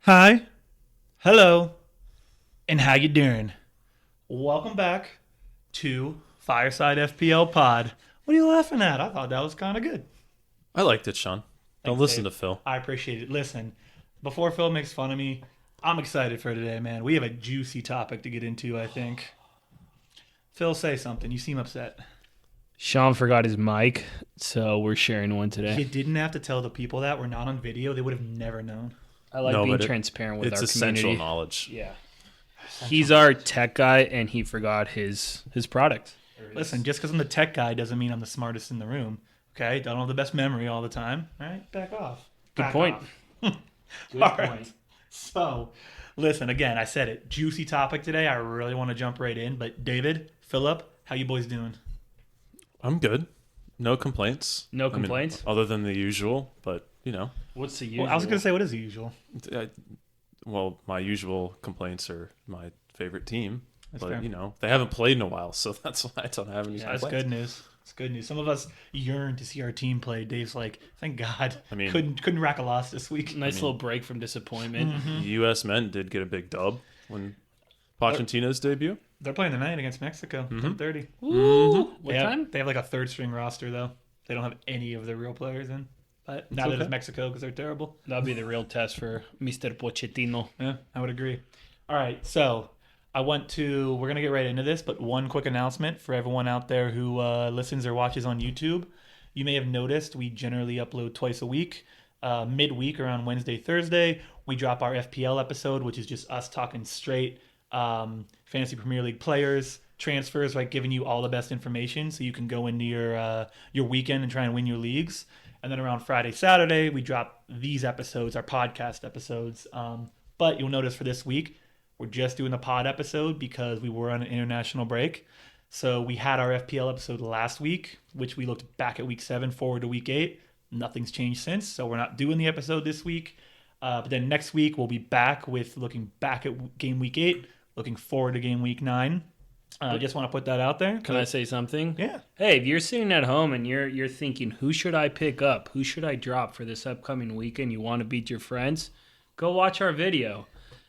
Hi, hello, and how you doing? Welcome back to Fireside FPL Pod. What are you laughing at? I thought that was kind of good. I liked it, Sean. Don't Thanks, listen Dave. to Phil. I appreciate it. Listen, before Phil makes fun of me, I'm excited for today, man. We have a juicy topic to get into, I think. Phil, say something. You seem upset. Sean forgot his mic, so we're sharing one today. You didn't have to tell the people that we're not on video. They would have never known. I like No, being but transparent with It's our essential community. knowledge. Yeah. He's our tech guy, and he forgot his product. Listen, just because I'm the tech guy doesn't mean I'm the smartest in the room. Okay? Don't have the best memory all the time. All right? Back off. Good Back point. off. Good All right. point. So, listen, again, I said it. Juicy topic today. I really want to jump right in. But David, Philip, how you boys doing? I'm good. No complaints. No complaints? Other than the usual, but, you know. What's the usual? Well, I was going to say, what is the usual? Well, my usual complaints are my favorite team. That's but, fair. you know, they haven't played in a while, so that's why I don't have any That's complaints. good news. It's good news. Some of us yearn to see our team play. Dave's like, thank God. I mean- couldn't rack a loss this week. Nice little break from disappointment. The U.S. men did get a big dub when Pochettino's debut. They're playing tonight against Mexico, 10:30. Ooh, what They have, time? they have like a third string roster though. They don't have any of the real players in. But now that okay. it's Mexico because they're terrible. That'll be the real test for Mr. Pochettino. Yeah, I would agree. All right, so we're going to get right into this, but one quick announcement for everyone out there who listens or watches on YouTube. You may have noticed we generally upload twice a week. Midweek around Wednesday, Thursday, we drop our FPL episode, which is just us talking straight Fantasy Premier League players, transfers, like giving you all the best information so you can go into your weekend and try and win your leagues. And then around Friday, Saturday, we drop these episodes, our podcast episodes. But you'll notice for this week, we're just doing the pod episode because we were on an international break. So we had our FPL episode last week, which we looked back at week 7, forward to week 8. Nothing's changed since, so we're not doing the episode this week. But then next week, we'll be back with looking back at game week 8, looking forward to game week 9. I just want to put that out there. Can I say something? Yeah. Hey, if you're sitting at home and you're thinking, who should I pick up? Who should I drop for this upcoming weekend? You want to beat your friends? Go watch our video.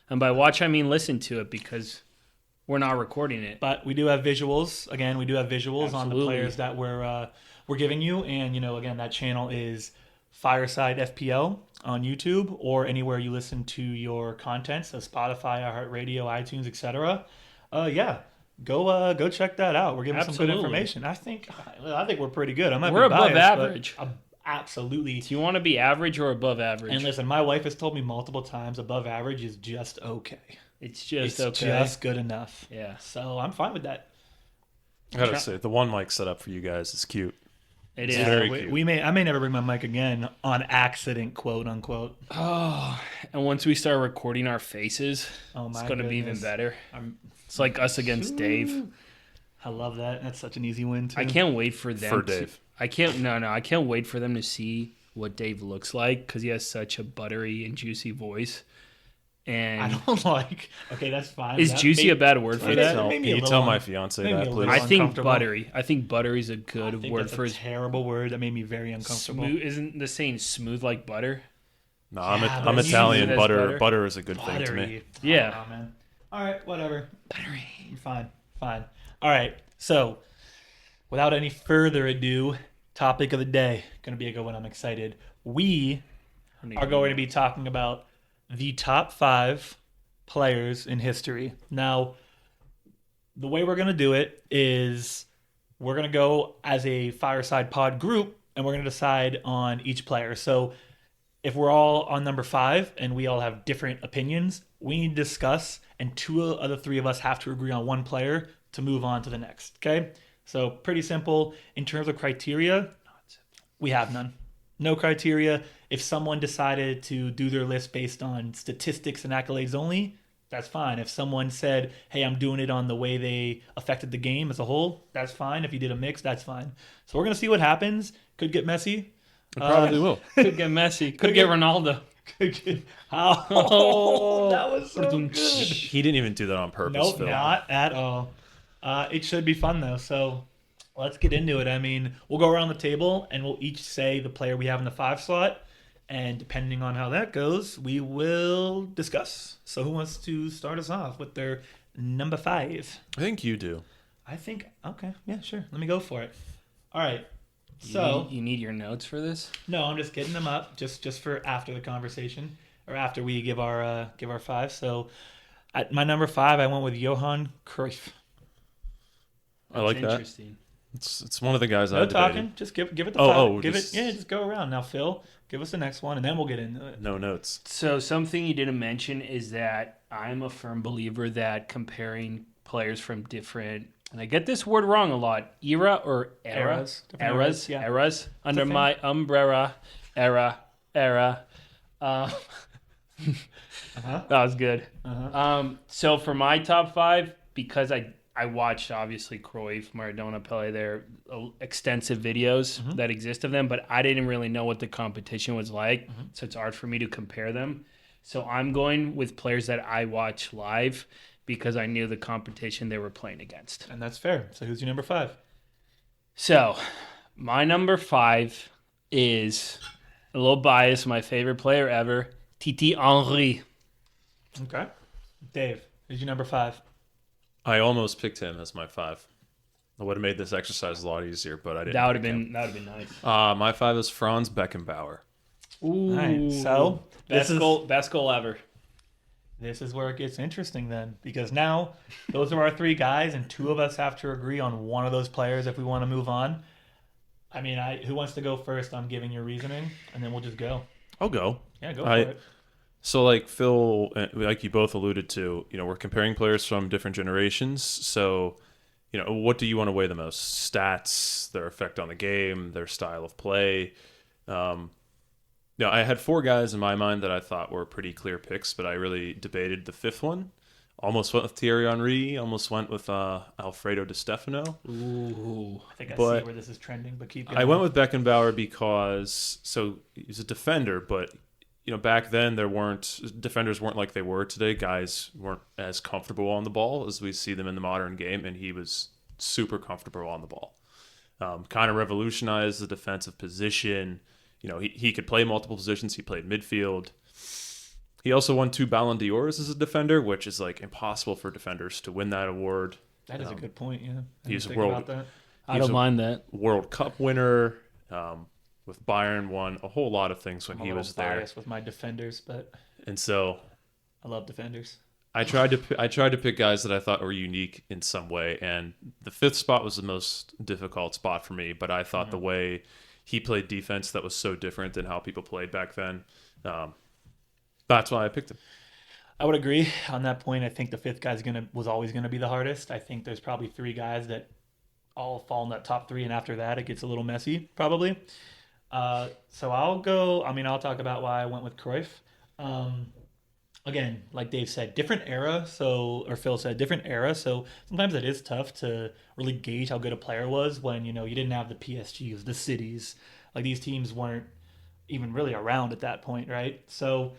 And by watch, I mean listen to it because we're not recording it. But we do have visuals. Again, we do have visuals on the Absolutely. players that we're giving you. And, again, that channel is Fireside FPL on YouTube or anywhere you listen to your content. So Spotify, iHeartRadio, iTunes, etc. Yeah. Go check that out. We're giving some good Absolutely. information. I think we're pretty good. I might We're be above biased, but average. absolutely. Do you want to be average or above average? And listen, my wife has told me multiple times above average is just okay. It's just It's okay. just good enough. Yeah, So I'm fine with that. I gotta say, the one mic set up for you guys is cute. it It's is. very we cute. I may never bring my mic again on accident, quote unquote. Oh, and once we start recording our faces, Oh my it's going to be even goodness. better. I'm- It's like us against Dave. I love that. That's such an easy win too. I can't wait for them. For to- Dave. I can't wait for them to see what Dave looks like because he has such a buttery and juicy voice. And I don't like. Okay, that's fine. is That juicy made- a bad word for It that? is. Maybe a Can you little tell un- my fiance maybe that, a please? little I think uncomfortable. buttery. I think buttery is a I good think word that's for a his terrible word that made me very uncomfortable. smooth. Isn't the saying smooth like butter? No, Yeah, I'm but you Italian. use it as Butter, butter. butter is a good thing to me. Buttery. Yeah. I don't know, man. All right, whatever. Buttery. Fine. All right. So, without any further ado, topic of the day. Gonna be a good one. I'm excited. We are going to be talking about the top 5 players in history. Now, the way we're going to do it is we're going to go as a Fireside Pod group and we're going to decide on each player. So if we're all on number 5 and we all have different opinions, we need to discuss and 2 of the 3 of us have to agree on one player to move on to the next. Okay? So pretty simple. In terms of criteria, we have none. No criteria. If someone decided to do their list based on statistics and accolades only, that's fine. If someone said, hey, I'm doing it on the way they affected the game as a whole, that's fine. If you did a mix, that's fine. So we're going to see what happens. Could get messy. It probably will. Could get messy. Could get Ronaldo. Could get... Oh, that was so good. He didn't even do that on purpose, Nope, Phil. not at all. It should be fun, though. So let's get into it. I mean, we'll go around the table and we'll each say the player we have in the 5 slot. And depending on how that goes, we will discuss. So who wants to start us off with their number 5? I think you do. I think, okay, yeah, sure. Let me go for it. All right. So you need your notes for this? no, I'm just getting them up just for after the conversation or after we give our 5. So at my number 5, I went with Johan Cruyff. I like that. Interesting. It's one of the guys I No debated. talking. Just give it the Oh, 5. Give just- it. Yeah, just go around. Now, Phil, give us the next one, and then we'll get into it. No notes. So something you didn't mention is that I'm a firm believer that comparing players from different, and I get this word wrong a lot, Eras. Different eras, yeah. eras under thing. my umbrella, era. That was good. So for my top 5, because I watched obviously Cruyff, Maradona, Pele, their extensive videos that exist of them, but I didn't really know what the competition was like, so it's hard for me to compare them. So I'm going with players that I watch live because I knew the competition they were playing against. And that's fair. So who's your number 5? So my number 5 is a little biased, my favorite player ever, Titi Henry. Okay. Dave, who's your number 5? I almost picked him as my 5. I would have made this exercise a lot easier, but I didn't. That would pick have him. been nice. My 5 is Franz Beckenbauer. Ooh. All right. So best goal ever. this is where it gets interesting then, because now those are our 3 guys, and 2 of us have to agree on one of those players if we want to move on. I mean, who wants to go first? I'm giving your reasoning, and then we'll just go. I'll go. Yeah, go for it. So, like Phil, like you both alluded to, we're comparing players from different generations. So, what do you want to weigh the most? Stats, their effect on the game, their style of play. I had 4 guys in my mind that I thought were pretty clear picks, but I really debated the 5th one. Almost went with Thierry Henry. Almost went with Alfredo Di Stefano. Ooh. I think I But see where this is trending, but keep going. I went with Beckenbauer because he's a defender, but back then defenders weren't like they were today. Guys weren't as comfortable on the ball as we see them in the modern game, and he was super comfortable on the ball. Kind of revolutionized the defensive position. He could play multiple positions. He played midfield. He also won 2 Ballon d'Ors as a defender, which is like impossible for defenders to win that award. That is a good point, yeah. He's about that. I don't mind that. World Cup winner. With Bayern, won a whole lot of things when I'm he a was little there. biased with my defenders, but And so I love defenders. I tried to pick guys that I thought were unique in some way, and the 5th spot was the most difficult spot for me. But I thought the way he played defense that was so different than how people played back then. That's why I picked him. I would agree on that point. I think the 5th guy's was always gonna be the hardest. I think there's probably 3 guys that all fall in that top 3, and after that it gets a little messy, probably. So I'll go. I mean, I'll talk about why I went with Cruyff. Again, like Dave said, different era. Or Phil said, different era. So sometimes it is tough to really gauge how good a player was when you didn't have the PSGs, the cities. Like these teams weren't even really around at that point, right? So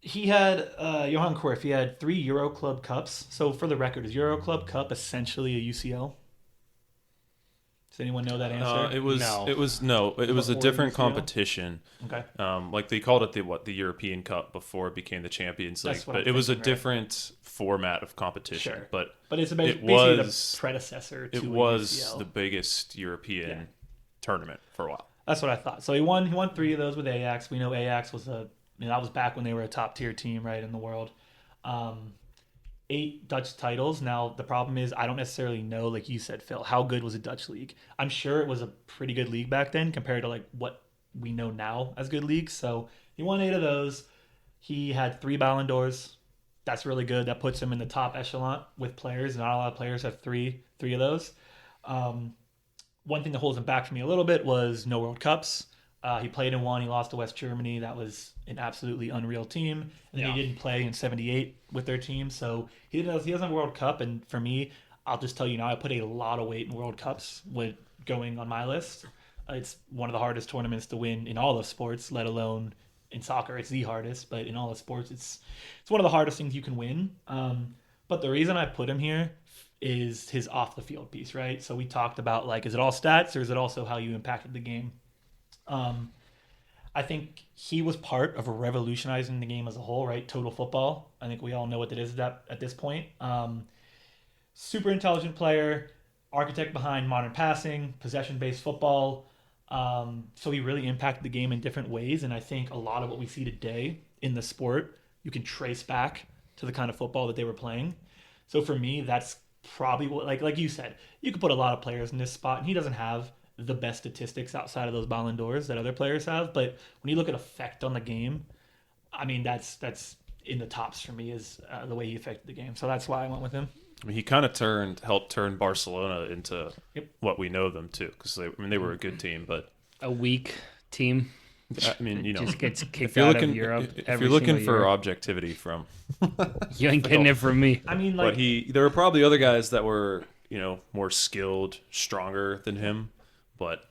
he had Johan Cruyff. He had 3 Euro Club Cups. So for the record, is Euro Club Cup essentially a UCL? Does anyone know that answer? It was No. a Before different UCL? competition. Okay. Like they called it the European Cup before it became the Champions League, That's what but I'm it was a thinking, right? different format of competition. Sure. But But it's it basically was the predecessor to it a was UCL. the biggest European tournament for a while. That's what I thought. So he won 3 of those with Ajax. We know Ajax was that was back when they were a top tier team, right, in the world. 8 Dutch titles. Now the problem is I don't necessarily know, like you said, Phil, how good was the Dutch league? I'm sure it was a pretty good league back then compared to like what we know now as good leagues. So he won 8 of those. He had 3 Ballon d'Ors. That's really good. That puts him in the top echelon with players. Not a lot of players have three of those. One thing that holds him back for me a little bit was no World Cups. He played in one. He lost to West Germany. That was an absolutely unreal team. And then he didn't play in '78 with their team. So he doesn't have a World Cup. And for me, I'll just tell you now, I put a lot of weight in World Cups with going on my list. It's one of the hardest tournaments to win in all of sports, let alone in soccer. It's the hardest, but in all of sports, it's one of the hardest things you can win. But the reason I put him here is his off the field piece, right? So we talked about, like, is it all stats or is it also how you impacted the game? I think he was part of revolutionizing the game as a whole, right? Total football. I think we all know what that is at this point. Super intelligent player, architect behind modern passing, possession-based football. So he really impacted the game in different ways, and I think a lot of what we see today in the sport, you can trace back to the kind of football that they were playing. So for me, that's probably what, like you said, you could put a lot of players in this spot, and he doesn't have the best statistics outside of those Ballon d'Ors that other players have. But when you look at effect on the game, I mean that's in the tops for me is the way he affected the game. So that's why I went with him. I mean, he kind of helped turn Barcelona into what we know them too. Because they were a good team, but A weak team I mean, just gets if kicked you're out looking, of Europe if every you're looking single for year. objectivity from, You ain't getting it from me. I mean, but there were probably other guys that were more skilled, stronger than him, but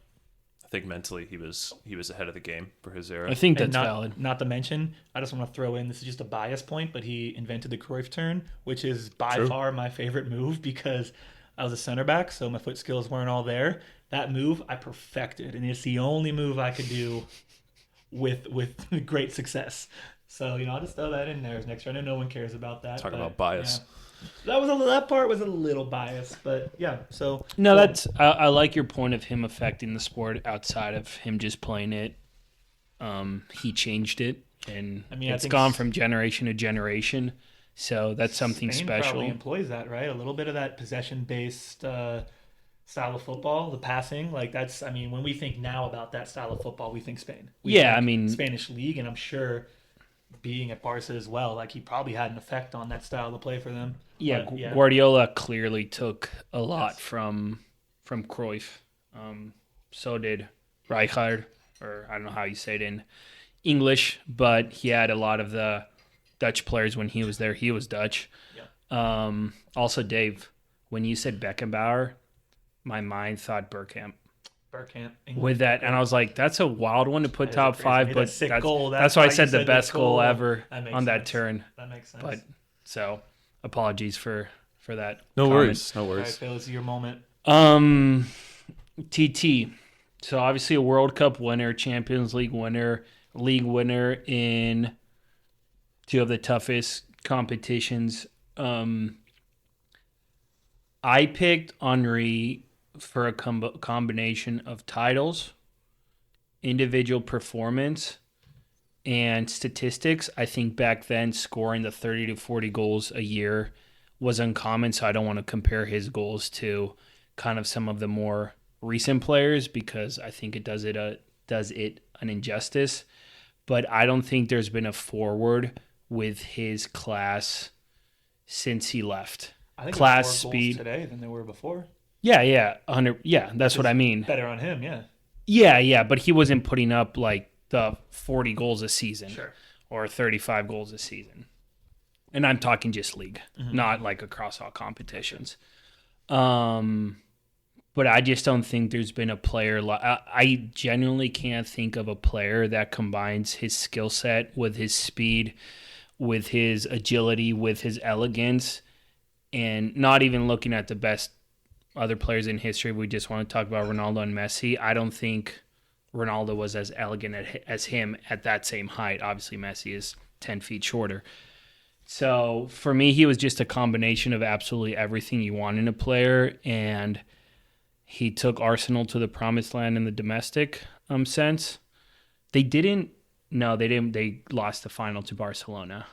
I think mentally he was ahead of the game for his era. I think and that's valid. not to mention, I just want to throw in, this is just a bias point, but he invented the Cruyff turn, which is by far my favorite move because I was a center back, so my foot skills weren't all there. That move I perfected, and it's the only move I could do with great success. So I'll just throw that in there as next round. I know no one cares about that. Talk about bias. Yeah. That part was a little biased, but yeah. So No, that's I like your point of him affecting the sport outside of him just playing it. He changed it, and I it's think gone from generation to generation. So that's something Spain special. probably employs that, right? A little bit of that possession-based style of football, the passing. Like that's, I mean, when we think now about that style of football, we think Spain. We think Spanish league, and I'm sure being at Barca as well, like he probably had an effect on that style of play for them. Yeah, But, Guardiola clearly took a lot from Cruyff. So did Rijkaard, or I don't know how you say it in English, but he had a lot of the Dutch players when he was there. He was Dutch. Yeah. Also, Dave, when you said Beckenbauer, my mind thought Bergkamp. With that, and I was like, that's a wild one to put top five, but that's why I said the best goal ever on that turn. That makes sense. But so apologies for that. No comment. worries. All right, Phil, this is your moment. TT. So obviously a World Cup winner, Champions League winner, league winner in two of the toughest competitions. I picked Henry for a combination of titles, individual performance, and statistics. I think back then scoring the 30 to 40 goals a year was uncommon, so I don't want to compare his goals to kind of some of the more recent players because I think it does it an injustice. But I don't think there's been a forward with his class since he left. I think class, there's more speed goals today than there were before. Yeah, 100. Yeah, that's what I mean. Better on him, yeah. Yeah, but he wasn't putting up like the 40 goals a season or 35 goals a season. And I'm talking just league, not like across all competitions. But I just don't think there's been a player. I genuinely can't think of a player that combines his skill set with his speed, with his agility, with his elegance, and not even looking at the best other players in history. We just want to talk about Ronaldo and Messi. I don't think Ronaldo was as elegant as him at that same height. Obviously, Messi is 10 feet shorter. So for me, he was just a combination of absolutely everything you want in a player, and he took Arsenal to the promised land in the domestic sense. They didn't. They lost the final to Barcelona.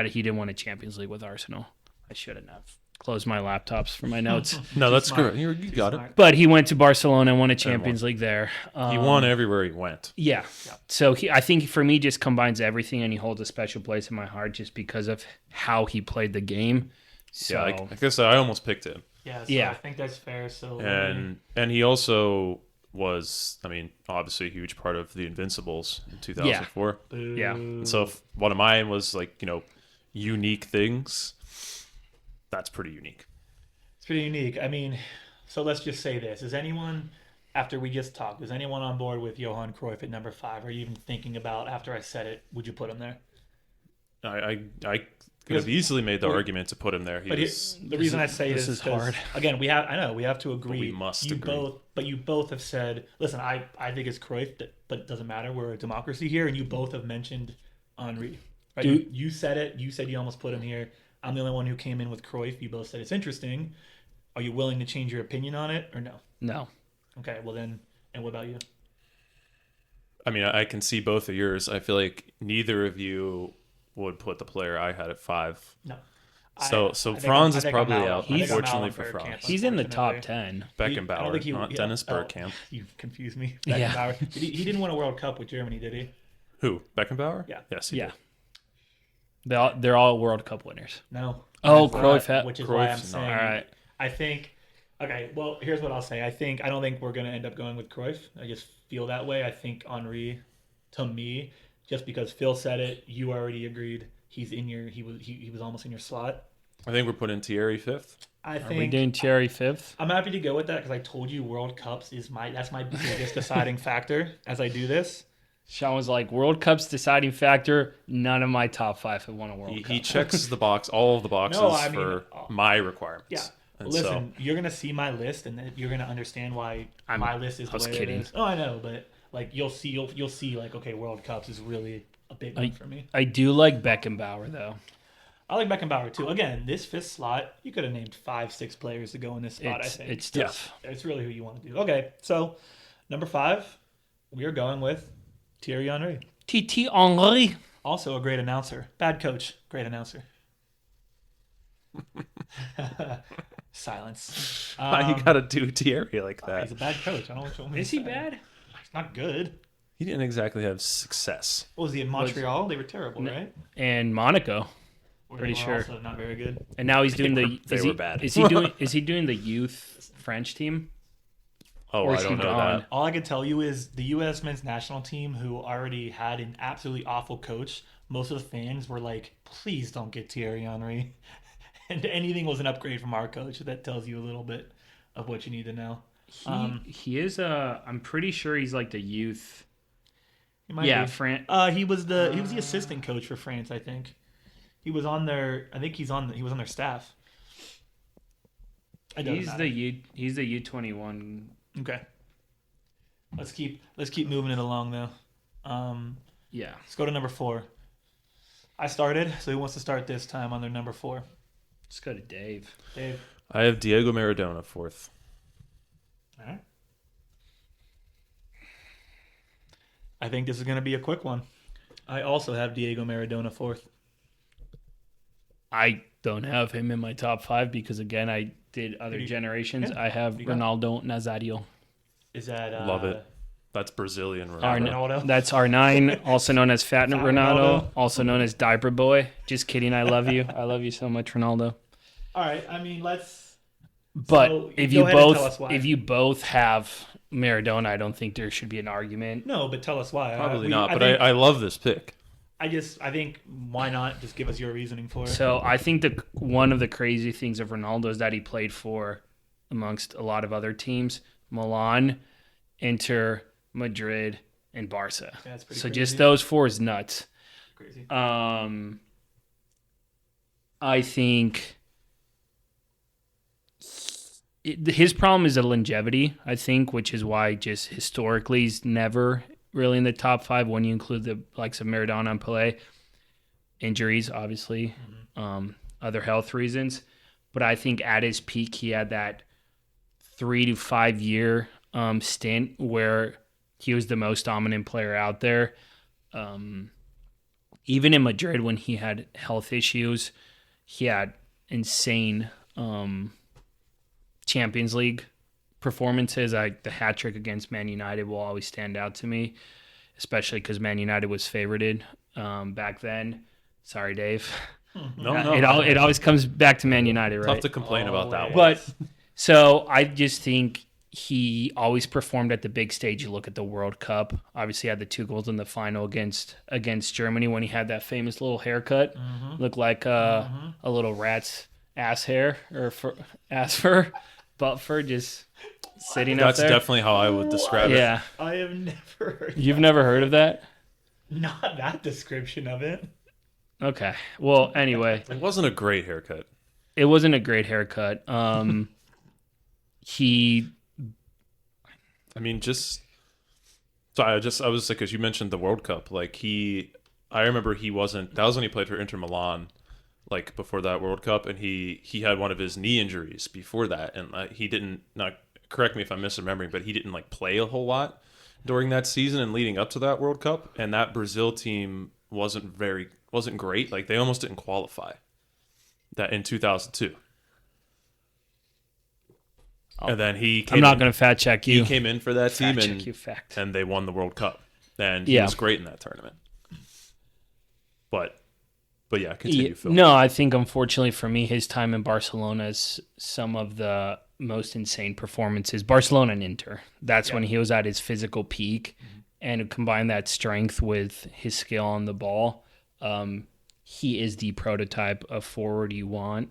He didn't win a Champions League with Arsenal. I shouldn't have closed my laptops for my notes. No, that's good. You got it. But he went to Barcelona and won a Champions League there. He won everywhere he went. Yeah. So I think for me, just combines everything, and he holds a special place in my heart just because of how he played the game. So, yeah, I guess I almost picked him. Yeah, I think that's fair. So and he also was, I mean, obviously a huge part of the Invincibles in 2004. Yeah. And so if one of mine was like, unique things, that's pretty unique. It's pretty unique. I mean, so let's just say this. Is anyone, after we just talked, is anyone on board with Johan Cruyff at number 5? Are you even thinking about, after I said it, would you put him there? I Could have easily made the argument to put him there. The reason I say this is 'cause, hard. Again, we have to agree. we must you agree. You both have said, listen, I think it's Cruyff, but it doesn't matter. We're a democracy here, and you both have mentioned Henry. Right? You said it. You said you almost put him here. I'm the only one who came in with Cruyff. You both said it's interesting. Are you willing to change your opinion on it or no? No. Okay, well then, and what about you? I mean, I can see both of yours. I feel like neither of you would put the player I had at 5. No. So Franz is probably out, He's- unfortunately for Franz. He's in the top 10. Beckenbauer, not Dennis Bergkamp. You confused me. Yeah. Beckenbauer. He didn't win a World Cup with Germany, did he? Who? Beckenbauer? Yeah. Yes, he Yeah. did. They're all World Cup winners. No. Oh, That's Cruyff not- had- which is why I'm Cruyff's saying. not. All right. I think. Okay, well, here's what I'll say. I don't think we're gonna end up going with Cruyff. I just feel that way. I think Henry, to me, just because Phil said it, you already agreed. He's in your. He was almost in your slot. I think we're putting Thierry 5th. I Are we think. doing Thierry 5th? I'm happy to go with that because I told you World Cups that's my biggest deciding factor as I do this. Sean was like, World Cup's deciding factor. None of my top 5 have won a World Cup. He checks all of the boxes No, I mean, for my requirements. Yeah. And Listen, you're gonna see my list, and then you're gonna understand why my list is I the was way kidding. it is. Oh, I know, but like you'll see like, okay, World Cups is really a big one for me. I do like Beckenbauer, though. I like Beckenbauer too. Again, this 5th slot, you could have named 5-6 players to go in this spot. I think It's tough. it's really who you want to do. Okay, so number 5, we are going with Thierry Henry. Titi Henry. Also a great announcer, bad coach, great announcer. Silence. Why you gotta do Thierry like that? He's a bad coach. I don't know what you want me to Is he say. bad? He's not good. He didn't exactly have success. What was he in Montreal? They were terrible, right? And Monaco. Or Pretty they were sure. Also not very good. And now he's doing They were bad. Is he doing the youth French team? Oh, Or I is don't he know gone? that. All I can tell you is the U.S. men's national team, who already had an absolutely awful coach, most of the fans were like, please don't get Thierry Henry. And anything was an upgrade from our coach. That tells you a little bit of what you need to know. He is I'm pretty sure he's like the youth. He might Yeah, be. He was the assistant coach for France, I think. He was on their. I think he was on their staff. He's the U21. Okay. Let's keep moving it along though. Yeah. Let's go to number 4. I started, so who wants to start this time on their number 4? Let's go to Dave. Dave. I have Diego Maradona 4th. All right. I think this is going to be a quick one. I also have Diego Maradona 4th. I don't have him in my top 5 because again I did other generations. yeah. I have You got it. Ronaldo Nazario. Is that Love it. That's Brazilian Ronaldo. Ronaldo? That's R9, also known as Fat Fat Ronaldo, Ronaldo. also known as Diaper Boy. Just kidding. I love you. I love you so much, Ronaldo. All right. I mean, let's. But So, if go you ahead and tell us why. both have Maradona, I don't think there should be an argument. No, but tell us why. Probably not, but I love this pick. I think why not just give us your reasoning for it? So I think one of the crazy things of Ronaldo is that he played for, amongst a lot of other teams, Milan, Inter, Madrid, and Barca. Yeah, that's pretty So crazy. just those 4 is nuts. Crazy. I think his problem is the longevity, I think, which is why just historically he's never really in the top 5 when you include the likes of Maradona and Pelé. Injuries, obviously, other health reasons. But I think at his peak, he had that 3 to 5 year stint where he was the most dominant player out there. Even in Madrid, when he had health issues, he had insane Champions League performances. The hat trick against Man United will always stand out to me, especially because Man United was favorited back then. Sorry, Dave. No. It always comes back to Man United, right? Tough to complain about that one. But so I just think he always performed at the big stage. You look at the World Cup. Obviously, he had the 2 goals in the final against Germany when he had that famous little haircut. Looked like a little rat's ass hair or ass fur, butt fur, just sitting up That's there. definitely how I would describe it. Yeah, I have never heard. you've never heard of that? Not that description of it. Okay. Well, anyway, It wasn't a great haircut. it wasn't a great haircut. He I mean, just so I was like, because you mentioned the World Cup, like I remember he wasn't. That was when he played for Inter Milan, like before that World Cup, and he had one of his knee injuries before that, and he didn't. Not correct me if I'm misremembering, but he didn't like play a whole lot during that season and leading up to that World Cup, and that Brazil team wasn't great. Like they almost didn't qualify that in 2002. And then I'm not going to fact check you. He came in for that team Fact check you, fact. and they won the World Cup. And he was great in that tournament. But yeah, continue, Phil. No, I think unfortunately for me, his time in Barcelona is some of the most insane performances. Barcelona and Inter. That's when he was at his physical peak. And combine that strength with his skill on the ball. He is the prototype of forward you want.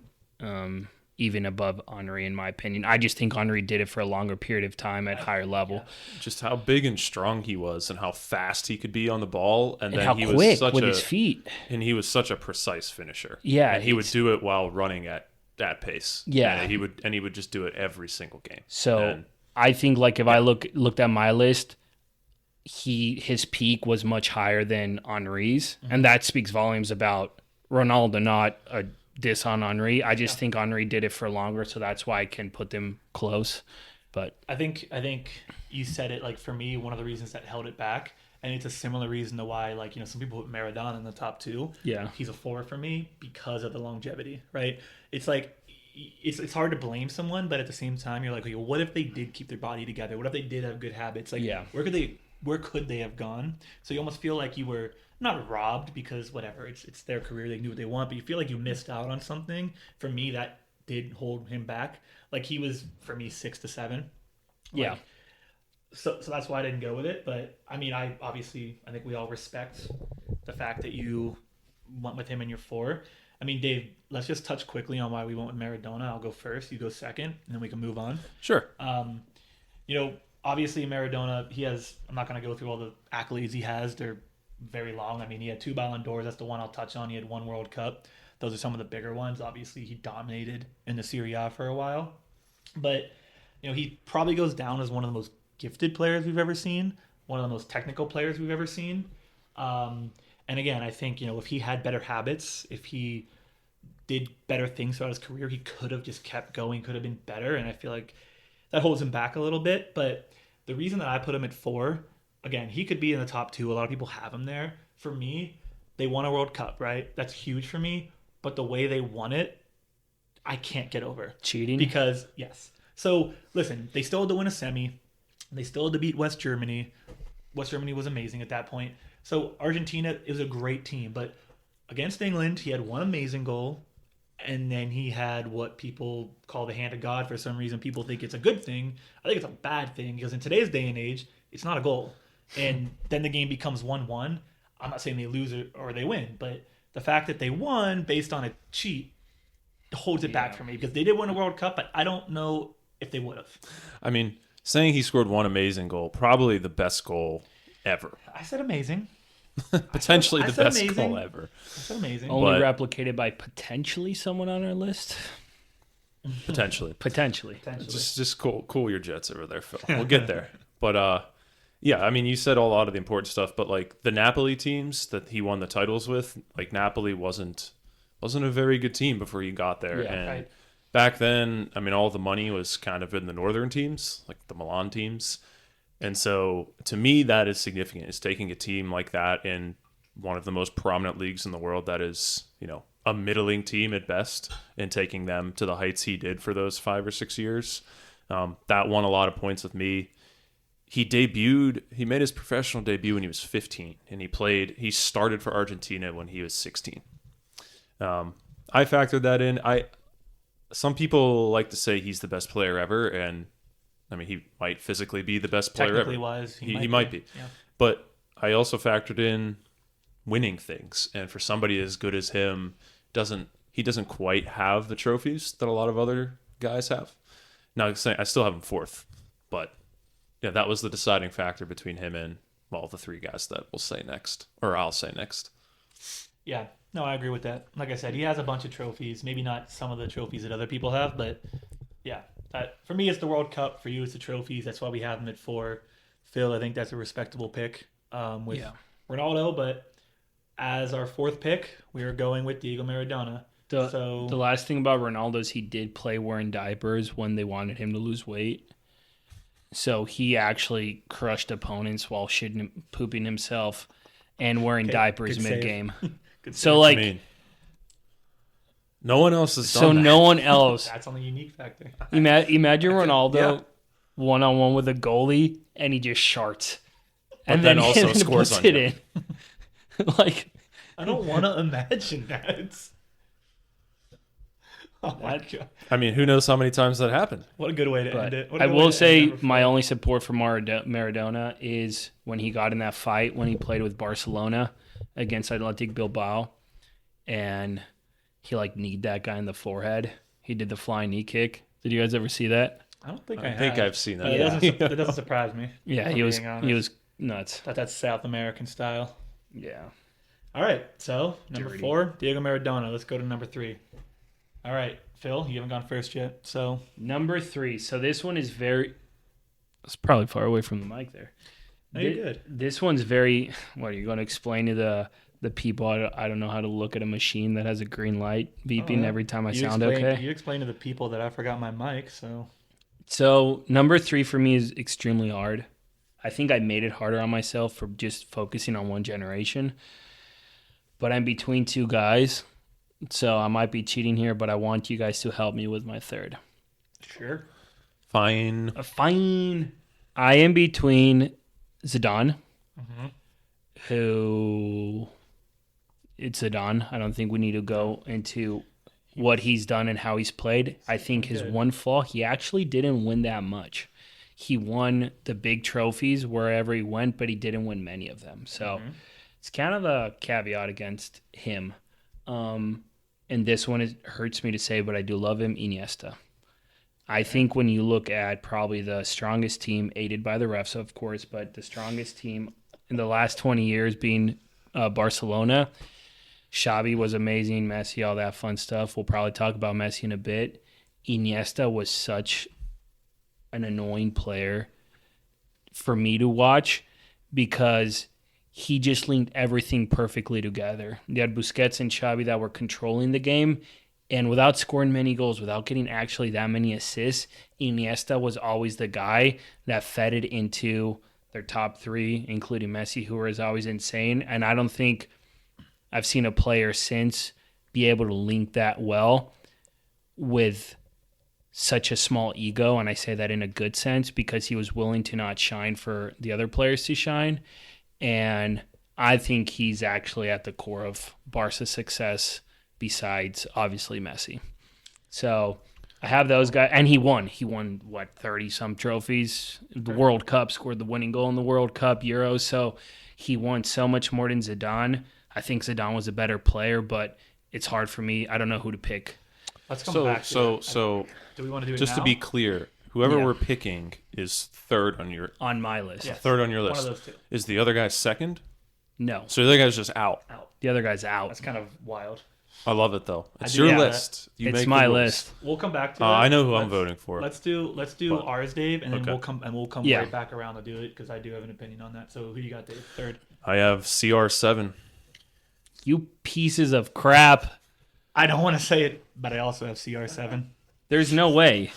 Even above Henry, in my opinion. I just think Henry did it for a longer period of time at higher level. Just how big and strong he was and how fast he could be on the ball. And then how he quick was such with his feet. And he was such a precise finisher. Yeah. And he would do it while running at that pace. Yeah. And he would just do it every single game. So I think like if I looked at my list, his peak was much higher than Henry's. And that speaks volumes about Ronaldo, not a diss on Henry. I just think Henry did it for longer, so that's why I can put them close. But I think you said it. Like for me, one of the reasons that held it back, and it's a similar reason to why, like, you know, some people put Maradona in the top two. Yeah, he's a 4 for me because of the longevity. Right? It's like it's hard to blame someone, but at the same time, you're like, okay, what if they did keep their body together? What if they did have good habits? Like, where could they have gone? So you almost feel like you were not robbed because whatever, it's their career, they knew what they want, but you feel like you missed out on something. For me, that did hold him back. Like he was, for me, 6 to 7. Yeah. So that's why I didn't go with it. But I mean, I think we all respect the fact that you went with him in your 4. I mean, Dave, let's just touch quickly on why we went with Maradona. I'll go first, you go second, and then we can move on. Sure. You know, obviously Maradona, I'm not going to go through all the accolades he has. They're very long. I mean, he had 2 Ballon d'Ors. That's the one I'll touch on. He had 1 World Cup. Those are some of the bigger ones. Obviously, he dominated in the Serie A for a while. But, you know, he probably goes down as one of the most gifted players we've ever seen, one of the most technical players we've ever seen. And again, I think, you know, if he had better habits, if he did better things throughout his career, he could have just kept going, could have been better. And I feel like that holds him back a little bit. But the reason that I put him at 4, again, he could be in the top 2. A lot of people have him there. For me, they won a World Cup, right? That's huge for me. But the way they won it, I can't get over. Cheating? Because, yes. So, listen, they still had to win a semi. They still had to beat West Germany. West Germany was amazing at that point. So, Argentina, it was a great team. But against England, he had 1 amazing goal. And then he had what people call the hand of God. For some reason, people think it's a good thing. I think it's a bad thing. Because in today's day and age, it's not a goal. And then the game becomes 1-1. I'm not saying they lose or they win, but the fact that they won based on a cheat holds it back for me because they did win a World Cup, but I don't know if they would have. I mean, saying he scored 1 amazing goal, probably the best goal ever. I said amazing. Potentially the best amazing. goal ever. I said amazing. Only But- replicated by potentially someone on our list. Potentially. Potentially. Just cool your jets over there, Phil. We'll get there. But yeah, I mean, you said a lot of the important stuff, but like the Napoli teams that he won the titles with, like Napoli wasn't a very good team before he got there. Yeah, and right. back then, I mean, all the money was kind of in the northern teams, like the Milan teams. And so to me, that is significant. It's taking a team like that in one of the most prominent leagues in the world that is, you know, a middling team at best, and taking them to the heights he did for those 5 or 6 years. That won a lot of points with me. He made his professional debut when he was 15, and he started for Argentina when he was 16. I factored that in. Some people like to say he's the best player ever, and I mean, he might physically be the best player Technically ever. wise, He might be. Yeah. But I also factored in winning things, and for somebody as good as him, he doesn't quite have the trophies that a lot of other guys have. Now, I still have him 4th, but yeah, that was the deciding factor between him and, well, the 3 guys that we'll say next, or I'll say next. Yeah. No, I agree with that. Like I said, he has a bunch of trophies. Maybe not some of the trophies that other people have, but yeah. For me, it's the World Cup. For you, it's the trophies. That's why we have him at 4. Phil, I think that's a respectable pick with Yeah. Ronaldo. But as our 4th pick, we are going with Diego Maradona. The last thing about Ronaldo is he did play wearing diapers when they wanted him to lose weight. So he actually crushed opponents while shitting, pooping himself and wearing diapers good save. mid-game. Good So, save. like, I mean, no one else has done so that. no one else. That's on the unique factor. Imagine Ronaldo yeah. one-on-one with a goalie, and he just sharts. But then also and then scores puts on it you. in. Like, I don't want to imagine that. Oh my god! I mean, who knows how many times that happened? What a good way to but end it. What a I good way will to say end number my 4. only support for Maradona is when he got in that fight when he played with Barcelona against Athletic Bilbao, and he like kneed that guy in the forehead. He did the flying knee kick. Did you guys ever see that? I don't think I think I've seen that. But it doesn't surprise me. Yeah, if he I'm was being honest. he was nuts. Thought that's South American style. Yeah. All right, so number Dirty. 4, Diego Maradona. Let's go to number 3. All right, Phil, you haven't gone first yet, so Number 3. So this one is very. It's probably far away from the mic there. no, you're good. This one's very. What are you going to explain to the people? I don't know how to look at a machine that has a green light beeping Oh, yeah. every time I You sound explained- okay. You explained to the people that I forgot my mic, so So number 3 for me is extremely hard. I think I made it harder on myself for just focusing on one generation. But I'm between two guys, so I might be cheating here, but I want you guys to help me with my third. sure. Fine. Fine. I am between Zidane, Mm-hmm. who it's Zidane. I don't think we need to go into what he's done and how he's played. I think his Good. one flaw, he actually didn't win that much. He won the big trophies wherever he went, but he didn't win many of them. So it's kind of a caveat against him. And this one hurts me to say, but I do love him, Iniesta. I think when you look at probably the strongest team, aided by the refs, of course, but the strongest team in the last 20 years being Barcelona, Xavi was amazing, Messi, all that fun stuff. We'll probably talk about Messi in a bit. Iniesta was such an annoying player for me to watch because he just linked everything perfectly together. You had Busquets and Xavi that were controlling the game, and without scoring many goals, without getting actually that many assists, Iniesta was always the guy that fed it into their top 3, including Messi, who is always insane. And I don't think I've seen a player since be able to link that well with such a small ego, and I say that in a good sense because he was willing to not shine for the other players to shine. And I think he's actually at the core of Barca's success besides, obviously, Messi. So I have those guys. And he won. He won, 30-some trophies? The World Cup, scored the winning goal in the World Cup, Euros. So he won so much more than Zidane. I think Zidane was a better player, but it's hard for me. I don't know who to pick. Let's come back to it. So Do we want to do it just now? to be clear, whoever Yeah. we're picking is third on your On my list. Yes. third on your One list. of those two. Is the other guy second? No. So the other guy's just out. The other guy's out. That's kind of wild. I love it though. It's do your love list. You It's make the my rules. list. We'll come back to it. I know who I'm Let's- voting for. Let's do But- ours, Dave, and then Okay. we'll come Yeah. right back around to do it because I do have an opinion on that. So who you got, Dave? Third. I have CR7. You pieces of crap. I don't want to say it, but I also have CR7. There's no way.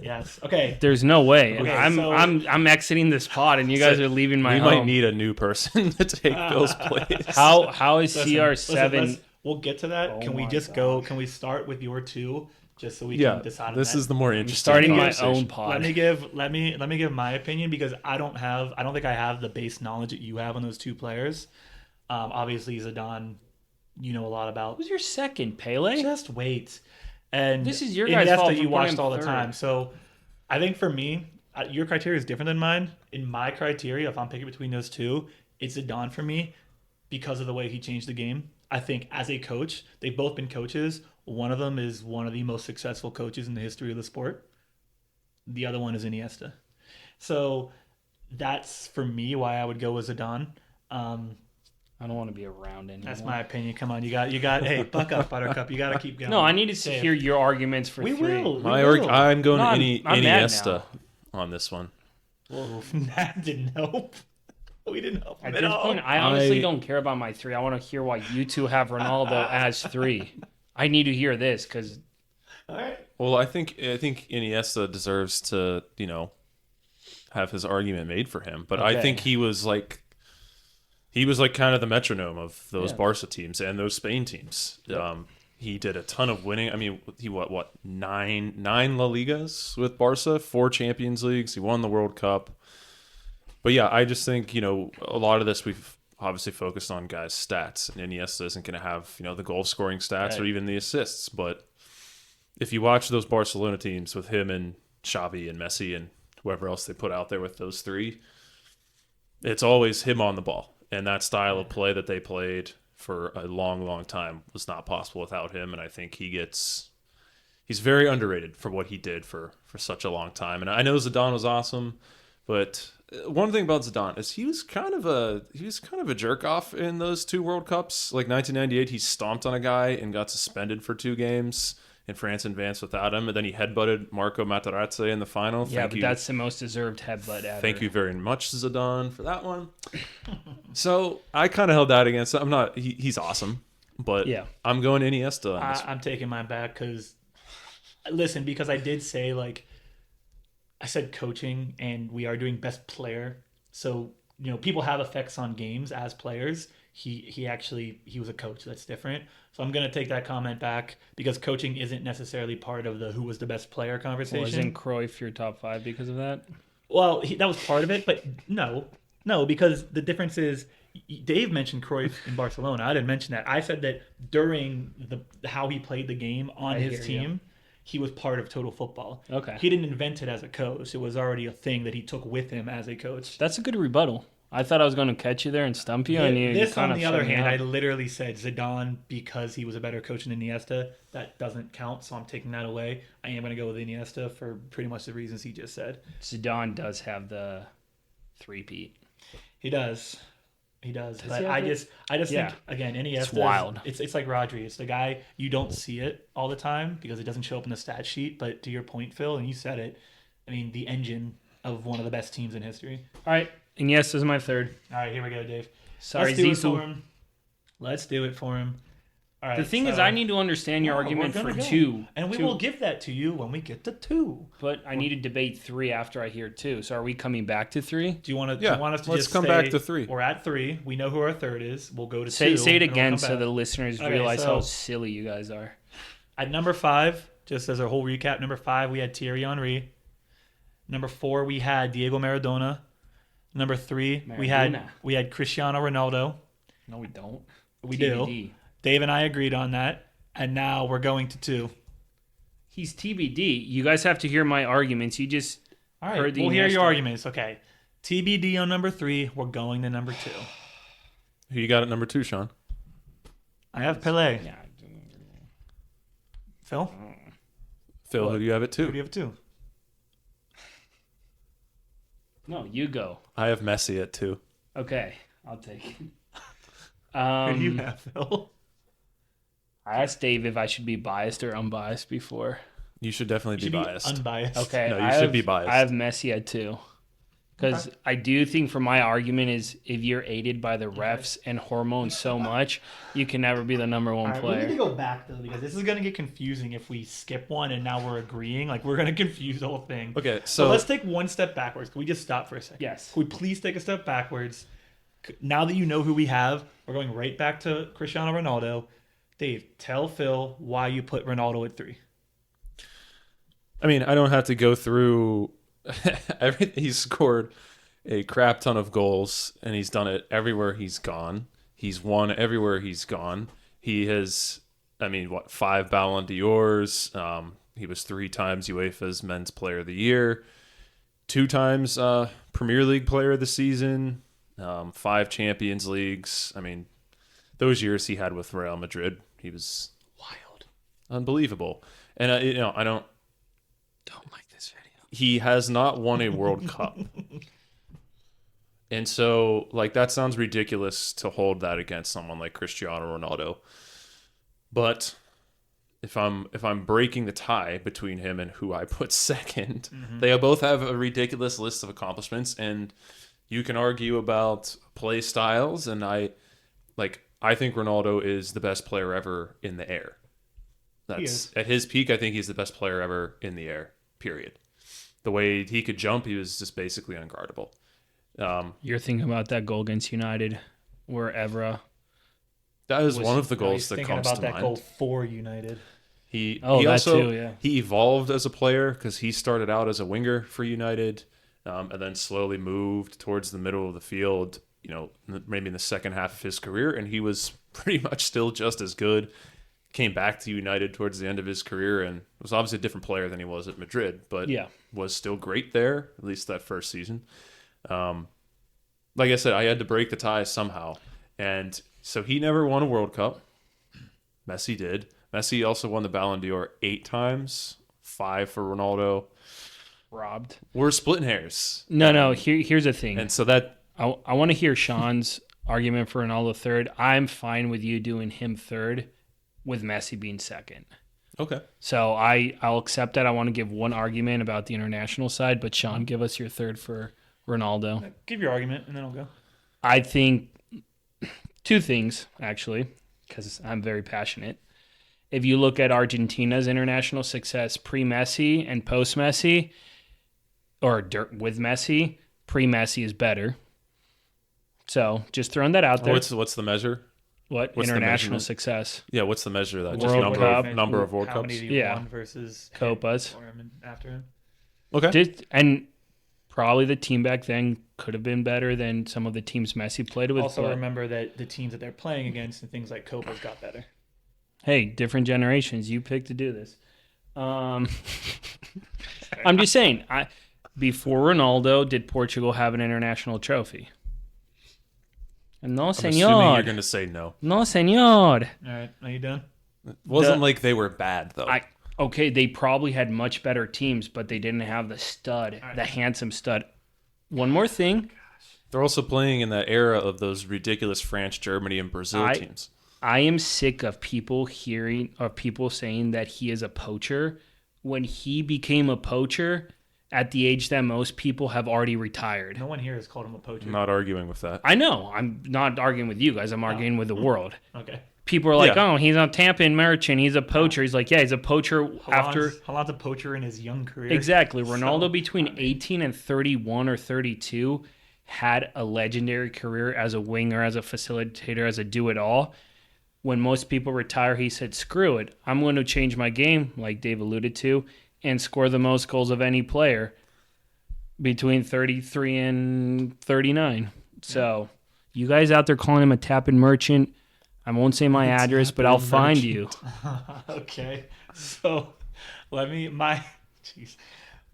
Yes. Okay. There's no way. Okay, I'm so- I'm exiting this pod, and you guys are leaving my We home. might need a new person to take Bill's place. How is Listen, CR7? listen, we'll get to that. Oh Can we my just go? Can we start with your 2 just so we Yeah, can decide on this that? is the more interesting. starting my conversation. own pod. Let me give my opinion because I don't think I have the base knowledge that you have on those 2 players. Obviously Zidane, you know a lot about. Who's your second, Pele? Just wait. And This is your guys' Iniesta fault for you putting watched him all the third. time. So I think for me, your criteria is different than mine. In my criteria, if I'm picking between those 2, it's Zidane for me because of the way he changed the game. I think as a coach, they've both been coaches. One of them is one of the most successful coaches in the history of the sport. The other one is Iniesta. So that's for me why I would go with Zidane. I don't want to be around anymore. That's my opinion. Come on, you got. Hey, buck up, Buttercup. You got to keep going. No, I needed to hear your arguments for We three. will. I'm going No, to I'm mad Iniesta on this one. Well, that didn't help. We didn't help At him at this all. point, I honestly don't care about my three. I want to hear why you two have Ronaldo as three. I need to hear this because All right. Well, I think Iniesta deserves to, have his argument made for him. But I Okay. think he was like kind of the metronome of those Yeah. Barca teams and those Spain teams. He did a ton of winning. I mean, he what nine La Ligas with Barca, 4 Champions Leagues. He won the World Cup. But yeah, I just think a lot of this we've obviously focused on guys' stats, and Iniesta isn't going to have the goal scoring stats or even the assists. But if you watch those Barcelona teams with him and Xavi and Messi and whoever else they put out there with those 3, it's always him on the ball. And that style of play that they played for a long, long time was not possible without him. And I think he's very underrated for what he did for such a long time. And I know Zidane was awesome, but one thing about Zidane is he was kind of a jerk off in those 2 World Cups. Like 1998, he stomped on a guy and got suspended for 2 games. And France advanced without him, and then he headbutted Marco Materazzi in the final. yeah, but that's the most deserved headbutt ever. Thank you very much, Zidane, for that one. So I kind of held that against him. I'm not. He's awesome, but Yeah. I'm going Iniesta on this. I'm taking mine back because I did say I said coaching, and we are doing best player. So people have effects on games as players. He was a coach. That's different. So I'm gonna take that comment back because coaching isn't necessarily part of the who was the best player conversation. Wasn't Cruyff your top 5 because of that? Well, that was part of it, but no, because the difference is Dave mentioned Cruyff in Barcelona. I didn't mention that. I said that during how he played the game on his team, he was part of total football. Okay. He didn't invent it as a coach. It was already a thing that he took with him as a coach. That's a good rebuttal. I thought I was going to catch you there and stump you. And you This, kind on of the other shut me hand, up. I literally said Zidane because he was a better coach than Iniesta. That doesn't count, so I'm taking that away. I am going to go with Iniesta for pretty much the reasons he just said. Zidane does have the 3-peat. He does. But he have I it? just Yeah. think, again, Iniesta It's wild. It's like Rodri. It's the guy you don't see it all the time because it doesn't show up in the stat sheet. But to your point, Phil, and you said it, I mean, the engine of one of the best teams in history. All right. And yes, this is my third. All right, here we go, Dave. Sorry, Let's do it Zizou. for him. Let's do it for him. All right. The thing is, so- I need to understand your No, argument we're for gonna go. 2. And we 2. will give that to you when we get to 2. But I need to debate 3 after I hear 2. So are we coming back to 3? Do you want to? Yeah, Do you want us to let's just come say back to 3. We're at 3. We know who our third is. We'll go to 2. Say it and we'll again come so back. the listeners Okay, realize so- how silly you guys are. At number 5, just as a whole recap, number 5 we had Thierry Henry. Number 4 we had Diego Maradona. Number 3 Maradona. we had Cristiano Ronaldo. No, we don't. We TBD. do. Dave and I agreed on that, and now we're going to 2. He's TBD. You guys have to hear my arguments. You just All heard right, the we'll hear your Iniesta. arguments. Okay, TBD on number 3. We're going to number 2. Who you got at number 2, Sean? I have Pelé. Yeah. Phil, Phil, who do you have at who 2? do you have 2? No, you go. I have Messi at 2. Okay, I'll take it. Who do you have, Phil? I asked Dave if I should be biased or unbiased before. You should definitely Should be be biased. unbiased. Okay, No, you I should have- be biased. I have Messi at 2. Because I do think for my argument is if you're aided by the refs and hormones so much, you can never be the number 1 All right, we need to player. go back though because this is gonna get confusing if we skip one and now we're agreeing. Like we're gonna confuse the whole thing. Okay, So so let's take one step backwards. Can we just stop for a second? Yes. Can we please take a step backwards? Now that you know who we have, we're going right back to Cristiano Ronaldo. Dave, tell Phil why you put Ronaldo at 3. I mean, I don't have to go through everything. He's scored a crap ton of goals, and he's done it everywhere he's gone. He's won everywhere he's gone. He has, 5 Ballon d'Ors. He was 3 times UEFA's Men's Player of the Year, 2 times Premier League Player of the Season, 5 Champions Leagues. I mean, those years he had with Real Madrid, he was Wild. unbelievable. And I don't like this video. he has not won a World Cup. And so, like, that sounds ridiculous to hold that against someone like Cristiano Ronaldo. But if I'm breaking the tie between him and who I put second, they both have a ridiculous list of accomplishments, and you can argue about play styles. And I think Ronaldo is the best player ever in the air. is. At his peak. I think he's the best player ever in the air. Period. The way he could jump, he was just basically unguardable. You're thinking about that goal against United, where Evra. That is one of the He's goals that thinking comes about to that mind. goal for United. He That also too, yeah. he evolved as a player because he started out as a winger for United, and then slowly moved towards the middle of the field. Maybe in the second half of his career, and he was pretty much still just as good. Came back to United towards the end of his career and was obviously a different player than he was at Madrid, but Yeah. was still great there, at least that first season. Like I said, I had to break the tie somehow. And so he never won a World Cup. Messi did. Messi also won the Ballon d'Or 8 times, 5 for Ronaldo. Robbed. We're splitting hairs. No. Here's the thing. And so that, I want to hear Sean's argument for Ronaldo third. I'm fine with you doing him third, with Messi being second. okay. So I'll accept that. I want to give one argument about the international side, but Sean, give us your third for Ronaldo. Give your argument, and then I'll go. I think 2 things, actually, because I'm very passionate. If you look at Argentina's international success pre-Messi and post-Messi, or with Messi, pre-Messi is better. So just throwing that out there. What's the measure? What? what's the International measurement? success. Yeah, what's the measure of that? Just World Cup. number of World How Cups? many do you Yeah. won versus Copas. before him and after him? Okay. And probably the team back then could have been better than some of the teams Messi played with. Also, but, remember that the teams that they're playing against and things like Copas got better. hey, different generations. You picked to do this. I'm just saying. Before Ronaldo, did Portugal have an international trophy? No, I'm assuming senor. you're going to say no. No, senor. All right, are you done? It wasn't like they were bad, though. Okay, they probably had much better teams, but they didn't have the stud, the handsome stud. One more thing. They're also playing in that era of those ridiculous France, Germany, and Brazil teams. I am sick of people saying that he is a poacher when he became a poacher at the age that most people have already retired. No one here has called him a poacher. I'm not arguing with that. I know. I'm not arguing with you guys. I'm arguing with the world. Okay. People are like, Yeah. oh, he's a tampon merchant. He's a poacher. He's like, yeah, he's a poacher after. Haaland's a poacher in his young career. Exactly. Ronaldo between 18 and 31 or 32 had a legendary career as a winger, as a facilitator, as a do-it-all. When most people retire, he said, screw it. I'm going to change my game, like Dave alluded to, and score the most goals of any player between 33 and 39. So you guys out there calling him a tapping merchant, I won't say my address, but I'll find you. Okay. So my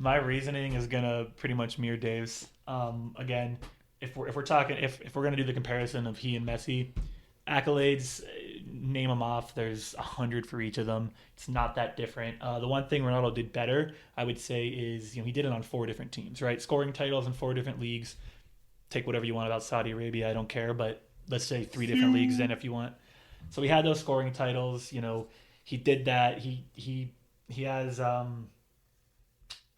reasoning is gonna pretty much mirror Dave's. Again, if we're talking if we're gonna do the comparison of he and Messi, accolades, name them off. There's 100 for each of them. It's not that different. The one thing Ronaldo did better, I would say, is he did it on 4 different teams, right? Scoring titles in 4 different leagues. Take whatever you want about Saudi Arabia, I don't care, but let's say 3 different leagues then if you want. So he had those scoring titles. He did that. He has 5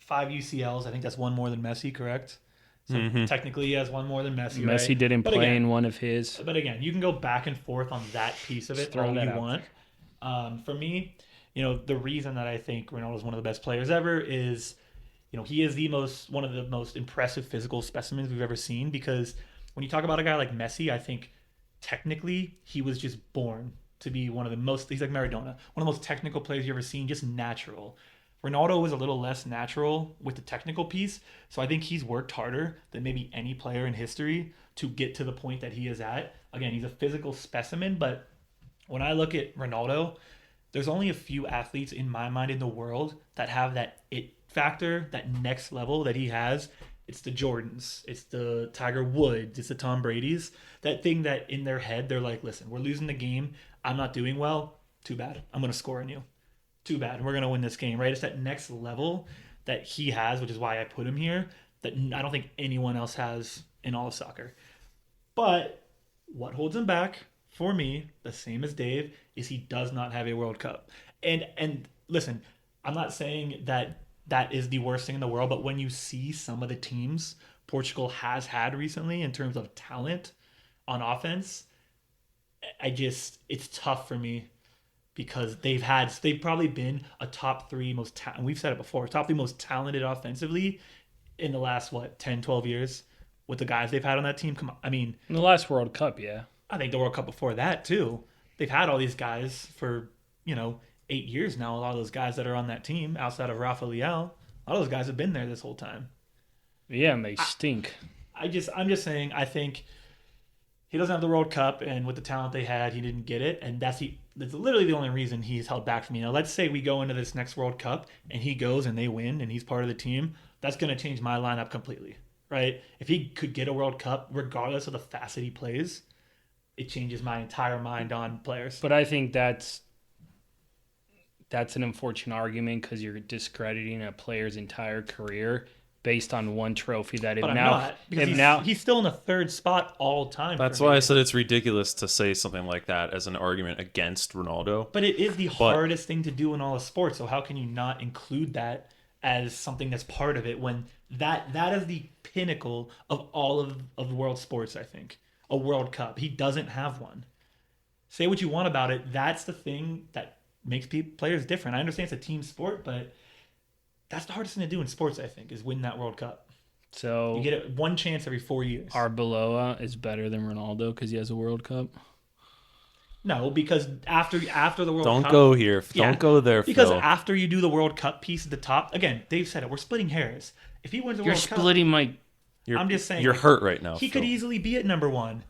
UCLs. I think that's one more than Messi, correct? So technically he has one more than Messi. Messi right? didn't But play again, in one of his. But again, you can go back and forth on that piece of it throw all that you out want. For me, the reason that I think Ronaldo is one of the best players ever is, he is one of the most impressive physical specimens we've ever seen. Because when you talk about a guy like Messi, I think technically he was just born to be one of the most. He's like Maradona, one of the most technical players you've ever seen, just natural. Ronaldo was a little less natural with the technical piece, so I think he's worked harder than maybe any player in history to get to the point that he is at. Again, he's a physical specimen, but when I look at Ronaldo, there's only a few athletes in my mind in the world that have that it factor, that next level that he has. It's the Jordans, it's the Tiger Woods, it's the Tom Brady's. That thing that in their head, they're like, listen, we're losing the game. I'm not doing well. Too bad. I'm going to score on you. Too bad. We're going to win this game, right? It's that next level that he has, which is why I put him here, that I don't think anyone else has in all of soccer. But what holds him back for me, the same as Dave, is he does not have a World Cup. And listen, I'm not saying that that is the worst thing in the world, but when you see some of the teams Portugal has had recently in terms of talent on offense, it's tough for me because they've probably been a top three and we've said it before, top three most talented offensively in the last 10, 12 years with the guys they've had on that team. Come on, I mean, In the last World Cup, yeah. I think the World Cup before that too. They've had all these guys for 8 years now. A lot of those guys that are on that team outside of Rafa Leal, a lot of those guys have been there this whole time. Yeah, and they stink. I'm just saying, I think he doesn't have the World Cup, and with the talent they had, he didn't get it, and that's literally the only reason he's held back from me. Now, let's say we go into this next World Cup, and he goes and they win, and he's part of the team. That's going to change my lineup completely, right? If he could get a World Cup, regardless of the facet he plays, it changes my entire mind on players. But I think that's an unfortunate argument because you're discrediting a player's entire career based on one trophy that But I'm not, because he's still in the third spot all time. That's why I said it's ridiculous to say something like that as an argument against Ronaldo. But it is the hardest thing to do in all of sports. So how can you not include that as something that's part of it when that is the pinnacle of all of the world sports, I think. A World Cup. He doesn't have one. Say what you want about it. That's the thing that makes players different. I understand it's a team sport, but that's the hardest thing to do in sports, I think, is win that World Cup. So you get it one chance every 4 years. Arbeloa is better than Ronaldo because he has a World Cup? No, because after the World Don't Cup... go here. Yeah, Don't go there, because Phil. after you do the World Cup piece at the top... Again, Dave said it. We're splitting hairs. If he wins the You're World Cup... splitting my... I'm just saying... You're hurt right now, He Phil. could easily be at number one.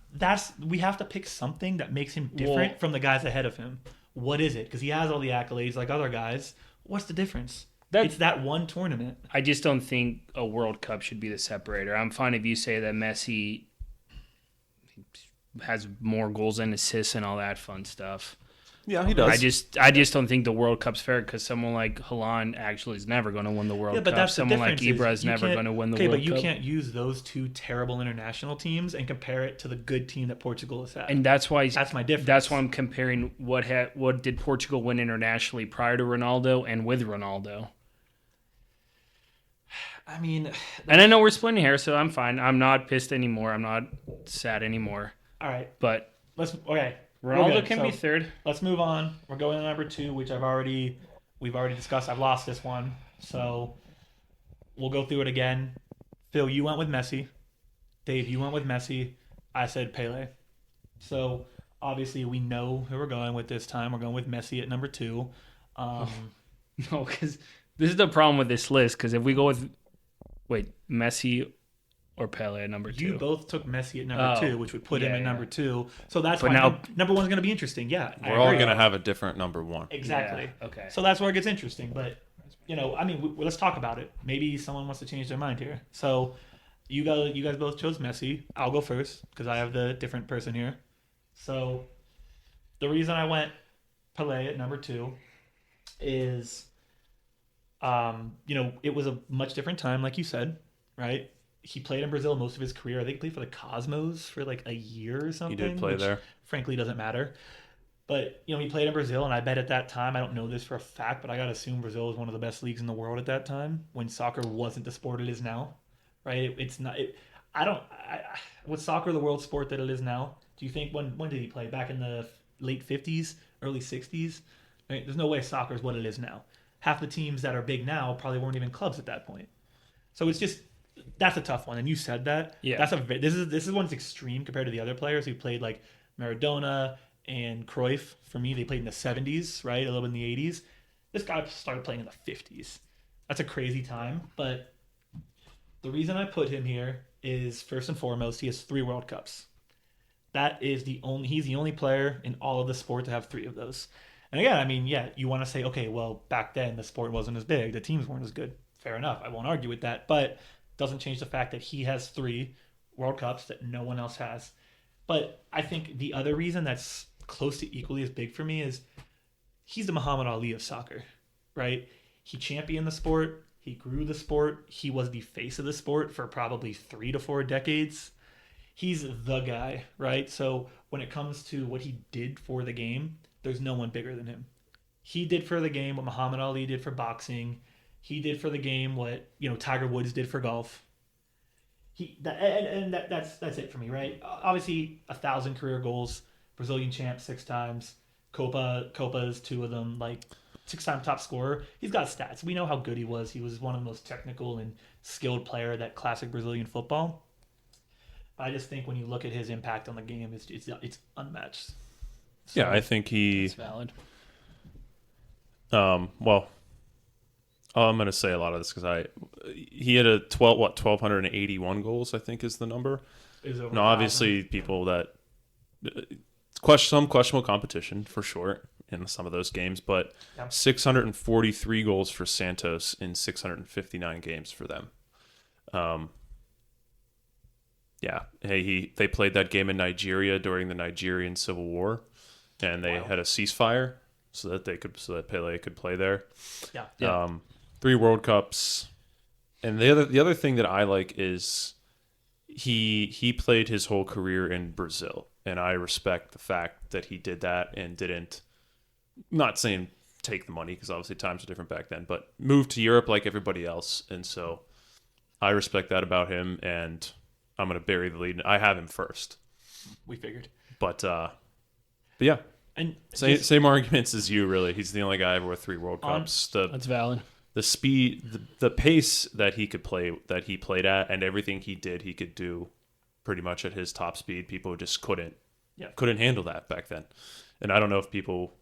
We have to pick something that makes him different from the guys ahead of him. What is it? Because he has all the accolades like other guys. What's the difference? It's that one tournament. I just don't think a World Cup should be the separator. I'm fine if you say that Messi has more goals and assists and all that fun stuff. Yeah, he does. I just don't think the World Cup's fair because someone like Haaland actually is never going to win the World Cup. That's someone like difference Ibra is never going to win the World Cup. Okay, but you can't use those two terrible international teams and compare it to the good team that Portugal has had. And that's my difference. That's why I'm comparing what did Portugal win internationally prior to Ronaldo and with Ronaldo. I mean... And I know we're splitting hair, so I'm fine. I'm not pissed anymore. I'm not sad anymore. All right. But... Ronaldo can be third. Let's move on. We're going to number 2, which we've already discussed. I've lost this one, so we'll go through it again. Phil, you went with Messi. Dave, you went with Messi. I said Pele. So obviously we know who we're going with this time. We're going with Messi at number 2. No, because this is the problem with this list. Because if we go with Messi or Pele at number 2. You both took Messi at number 2, which would put him at number 2. So that's why number 1's going to be interesting. Yeah, we're all going to have a different number 1. Exactly. Yeah, okay. So that's where it gets interesting. But let's talk about it. Maybe someone wants to change their mind here. So you guys both chose Messi. I'll go first because I have the different person here. So the reason I went Pele at number 2 is, it was a much different time, like you said, right? He played in Brazil most of his career. I think he played for the Cosmos for like a year or something. He did play there. Frankly, doesn't matter. But, he played in Brazil, and I bet at that time, I don't know this for a fact, but I got to assume Brazil was one of the best leagues in the world at that time when soccer wasn't the sport it is now, right? It's not. Was soccer the world sport that it is now? Do you think, when did he play? Back in the late 50s, early 60s? Right? There's no way soccer is what it is now. Half the teams that are big now probably weren't even clubs at that point. So it's just... That's a tough one, and you said that. Yeah. This is one's extreme compared to the other players who played like Maradona and Cruyff. For me, they played in the 70s, right? A little bit in the 80s. This guy started playing in the 50s. That's a crazy time, but the reason I put him here is first and foremost, he has 3 World Cups. He's the only player in all of the sport to have 3 of those. And again, you want to say, okay, well, back then the sport wasn't as big, the teams weren't as good. Fair enough. I won't argue with that, but doesn't change the fact that he has 3 World Cups that no one else has. But I think the other reason that's close to equally as big for me is he's the Muhammad Ali of soccer, right? He championed the sport. He grew the sport. He was the face of the sport for probably 3 to 4 decades. he's the guy, right? So when it comes to what he did for the game, there's no one bigger than him. He did for the game what Muhammad Ali did for boxing. He did for the game what Tiger Woods did for golf. That's it for me, right? Obviously, 1,000 career goals, Brazilian champ 6 times, Copa's 2 of them, like 6-time top scorer. He's got stats. We know how good he was. He was one of the most technical and skilled player of that classic Brazilian football. I just think when you look at his impact on the game, it's unmatched. So, Yeah, I think he. That's valid. Well, I'm going to say a lot of this because he had 1,281 goals, I think is the number. is over No, 1,000. obviously people that some questionable competition for sure in some of those games, but Yeah. 643 goals for Santos in 659 games for them. Yeah, they played that game in Nigeria during the Nigerian Civil War, and they Wow. had a ceasefire so that Pele could play there. Yeah. 3 World Cups, and the other thing that I like is he played his whole career in Brazil, and I respect the fact that he did that and didn't. Not saying take the money because obviously times were different back then, but moved to Europe like everybody else, and so I respect that about him. And I'm gonna bury the lead. I have him first, We figured. but yeah. And Same arguments as you, really. He's the only guy ever with 3 World Cups. That's valid. The speed, the pace that he played at, and everything he did, he could do pretty much at his top speed. People just couldn't handle that back then. And I don't know if people,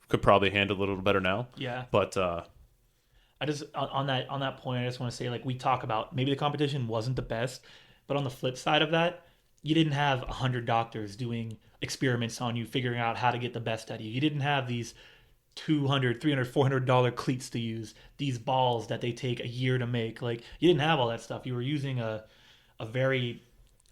could probably handle it a little better now. yeah. But I just on that point, I just want to say, like, we talk about maybe the competition wasn't the best, but on the flip side of that, you didn't have 100 doctors doing experiments on you, figuring out how to get the best out of you. You didn't have these $200, $300, $400 cleats to use, these balls that they take a year to make. Like, you didn't have all that stuff. You were using a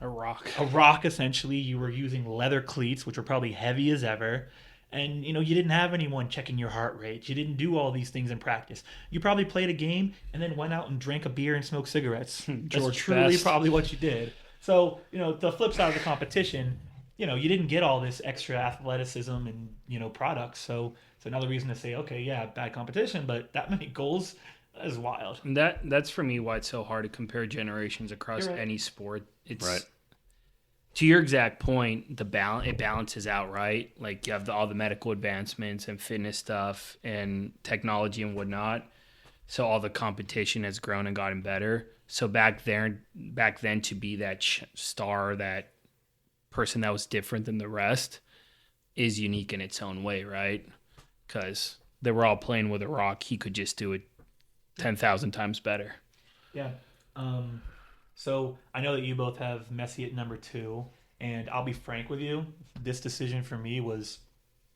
rock essentially. You were using leather cleats, which were probably heavy as ever. And, you didn't have anyone checking your heart rate. You didn't do all these things in practice. You probably played a game and then went out and drank a beer and smoked cigarettes. That's George truly Best. probably what you did. So, the flip side of the competition, you didn't get all this extra athleticism and, products. So it's another reason to say, okay, yeah, bad competition, but that many goals is wild. And that's for me why it's so hard to compare generations across You're right. any sport. It's Right. To your exact point, it balances out, right? Like you have all the medical advancements and fitness stuff and technology and whatnot. So all the competition has grown and gotten better. So back then to be that star, that person that was different than the rest, is unique in its own way, right? Because they were all playing with a rock. He could just do it 10,000 times better. Yeah. So I know that you both have Messi at number 2, and I'll be frank with you. This decision for me was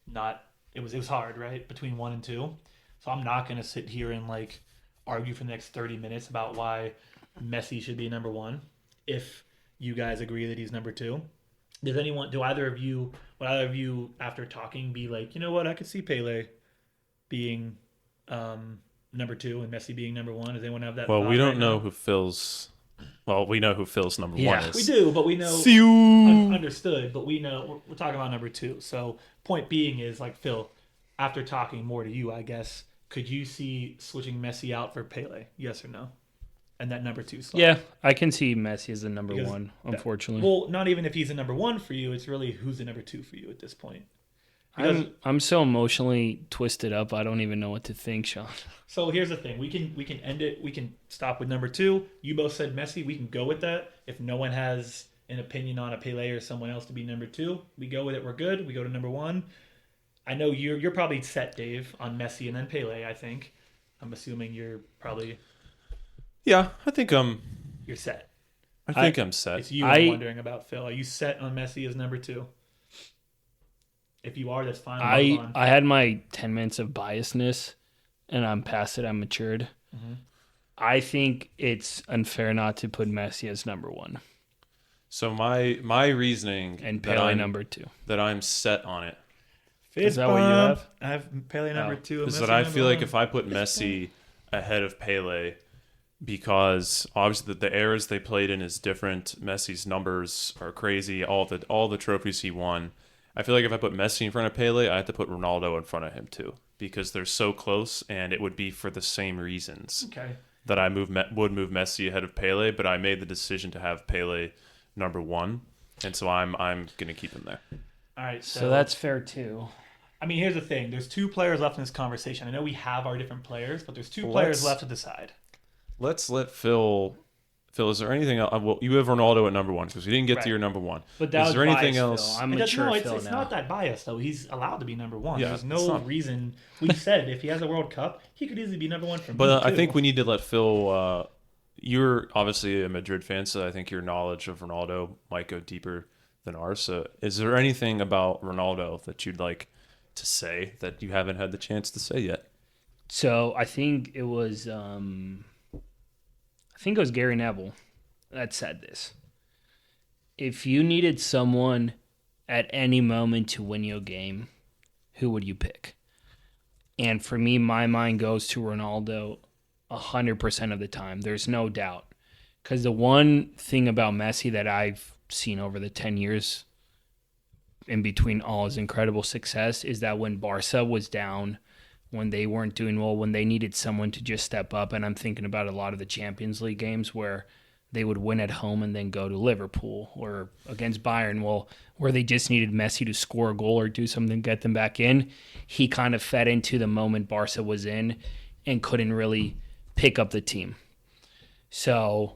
not. It was hard, right, between 1 and 2. So I'm not going to sit here and argue for the next 30 minutes about why Messi should be number 1. If you guys agree that he's number 2, would either of you after talking be like, you know what, I could see Pele being number 2 and Messi being number 1? Does anyone have that? Well, thought we don't right know now? who Phil's. Well, we know who Phil's number 1 Yeah. is. We do, but we know. Understood, but we know we're talking about number 2. So point being is, Phil, after talking more to you, I guess, could you see switching Messi out for Pele? Yes or no? And that number 2 slot. Yeah, I can see Messi as the number Because 1, unfortunately. Well, not even if he's the number 1 for you. It's really who's the number 2 for you at this point. Because, I'm so emotionally twisted up. I don't even know what to think, Sean. so here's the thing: we can end it. We can stop with number 2. You both said Messi. We can go with that. If no one has an opinion on a Pele or someone else to be number 2, we go with it. We're good. We go to number 1. I know you're probably set, Dave, on Messi and then Pele. I think. I'm assuming you're probably Yeah, I think you're set. I'm set. It's you I'm wondering about, Phil. Are you set on Messi as number 2? If you are, that's fine. We'll move on. I had my 10 minutes of biasness, and I'm past it. I'm matured. Mm-hmm. I think it's unfair not to put Messi as number 1 So my reasoning and that Pele I'm number 2. that I'm set on it Is that what you have? I have Pele number 2. is Messi that I number feel like 1. if I put Messi ahead of Pele, because obviously the eras they played in is different. Messi's numbers are crazy. All the trophies he won. I feel like if I put Messi in front of Pele, I have to put Ronaldo in front of him too, because they're so close, and it would be for the same reasons Okay. that I would move Messi ahead of Pele. But I made the decision to have Pele number one, and so I'm gonna keep him there. All right. So that's fair too. I mean, here's the thing. There's two players left in this conversation. I know we have our different players, but there's two Well, players let's- left to decide. Let's let Phil. Phil, is there anything else? Well, you have Ronaldo at number one because we didn't get Right. to your number one. But that is was there anything biased, else? Phil. I'm It doesn't- mature no, Phil it's now. not that biased, though. He's allowed to be number one. Yeah, There's it's no not. reason. We said if he has a World Cup, he could easily be number one for me, But I too. think we need to let Phil. You're obviously a Madrid fan, so I think your knowledge of Ronaldo might go deeper than ours. So, is there anything about Ronaldo that you'd like to say that you haven't had the chance to say yet? So I think it was Gary Neville that said this. If you needed someone at any moment to win your game, who would you pick? And for me, my mind goes to Ronaldo 100% of the time. There's no doubt. Because the one thing about Messi that I've seen over the 10 years in between all his incredible success is that when Barca was down, when they weren't doing well, when they needed someone to just step up, and I'm thinking about a lot of the Champions League games where they would win at home and then go to Liverpool or against Bayern, well, where they just needed Messi to score a goal or do something to get them back in. He kind of fed into the moment Barca was in and couldn't really pick up the team. So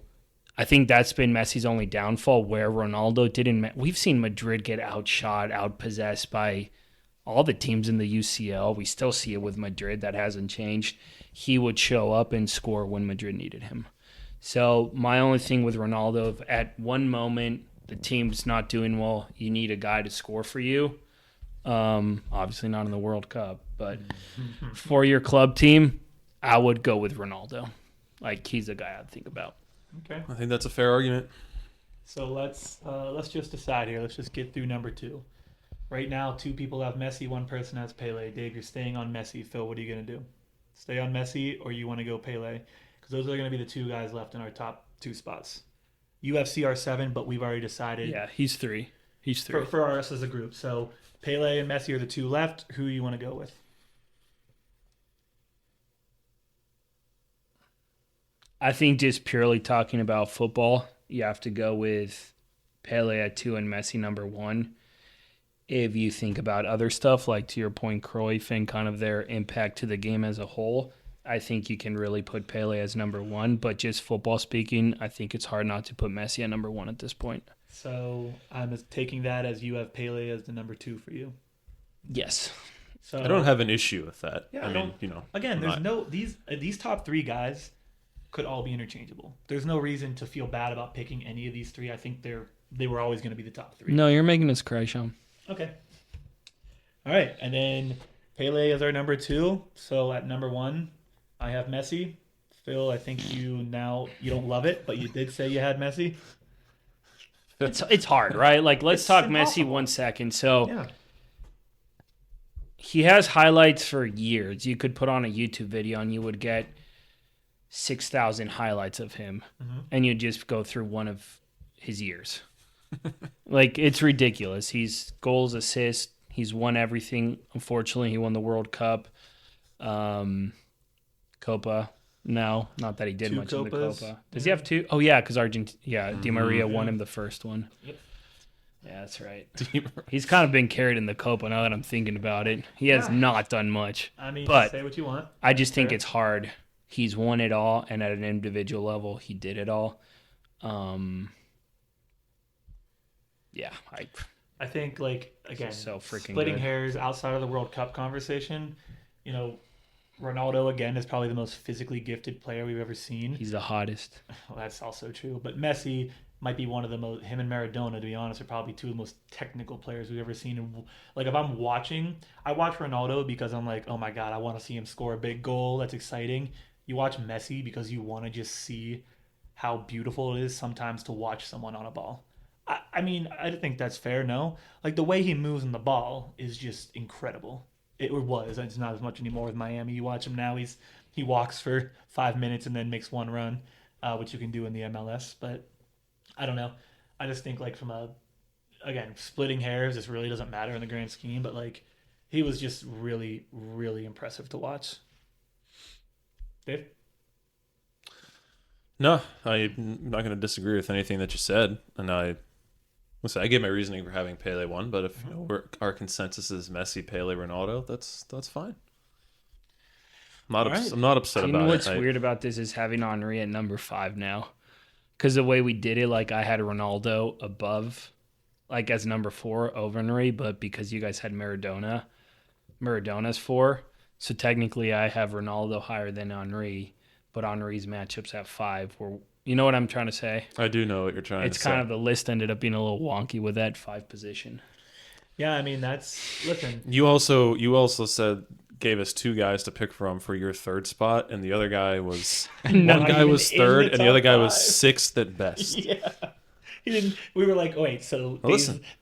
I think that's been Messi's only downfall, where Ronaldo didn't. We've seen Madrid get outshot, outpossessed by all the teams in the UCL. We still see it with Madrid. That hasn't changed. He would show up and score when Madrid needed him. So my only thing with Ronaldo, if at one moment the team's not doing well, you need a guy to score for you. Obviously not in the World Cup, but for your club team, I would go with Ronaldo. Like, he's the guy I'd think about. Okay. I think that's a fair argument. So let's just decide here. Let's just get through number two. Right now, two people have Messi, one person has Pele. Dave, you're staying on Messi. Phil, what are you going to do? Stay on Messi, or you want to go Pele? Because those are going to be the two guys left in our top two spots. You have CR7, but we've already decided. Yeah, he's three. He's three. For us as a group. So Pele and Messi are the two left. Who you want to go with? I think just purely talking about football, you have to go with Pele at 2 and Messi number 1. If you think about other stuff, like to your point, Cruyff and kind of their impact to the game as a whole, I think you can really put Pele as number 1. But just football speaking, I think it's hard not to put Messi at number 1 at this point. So I'm taking that as you have Pele as the number 2 for you. Yes. So I don't have an issue with that. Yeah, I mean, you know, again, I'm there's not- no these top 3 guys could all be interchangeable. There's no reason to feel bad about picking any of these 3. I think they were always going to be the top 3. No, you're making us cry, Sean. Okay. All right, and then Pele is our number 2. So at number 1, I have Messi. Phil, I think you don't love it, but you did say you had Messi. It's hard, right? Like, let's It's talk impossible. Messi 1 second. So Yeah. he has highlights for years. You could put on a YouTube video and you would get 6,000 highlights of him, and you'd just go through one of his years. Like, it's ridiculous. He's goals, assists. He's won everything. Unfortunately, he won the World Cup. Copa. No, not that he did 2 much in the Copas. Copa. Does he have 2? Oh, yeah, because Di Maria won him the first one. Yep. Yeah, that's right. He's kind of been carried in the Copa now that I'm thinking about it. He has Yeah. not done much. I mean, But say what you want. I just think Fair. it's hard. He's won it all, and at an individual level, he did it all. Yeah, I think, like, again, so freaking splitting good. hairs outside of the World Cup conversation, Ronaldo, again, is probably the most physically gifted player we've ever seen. he's the hottest. Well, that's also true. But Messi might be one of the most, him and Maradona, to be honest, are probably 2 of the most technical players we've ever seen. And, like, if I'm watching, I watch Ronaldo because I'm like, oh my God, I want to see him score a big goal. That's exciting. You watch Messi because you want to just see how beautiful it is sometimes to watch someone on a ball. I mean, I think that's fair, no? Like, the way he moves on the ball is just incredible. It was. It's not as much anymore with Miami. You watch him now, he's he walks for 5 minutes and then makes one run, which you can do in the MLS. But I don't know. I just think like again, splitting hairs, this really doesn't matter in the grand scheme, but like he was just really, really impressive to watch. Dave? No, I'm not going to disagree with anything that you said. And listen, I gave my reasoning for having Pele won, but if our consensus is Messi, Pele, Ronaldo, that's fine. I'm not upset You about know it. what's weird about this is having Henry at number 5 now. Because the way we did it, like I had Ronaldo above, like as number 4 over Henry, but because you guys had Maradona's 4. So technically I have Ronaldo higher than Henry, but Henry's matchups at 5 were, you know what I'm trying to say? I do know what you're trying to say. It's kind of the list ended up being a little wonky with that 5 position. Yeah, I mean listen. You also said gave us 2 guys to pick from for your 3rd spot, and the other guy was one guy was 3rd, and the other guy was 6th at best. Yeah. He didn't. We were like, oh wait, so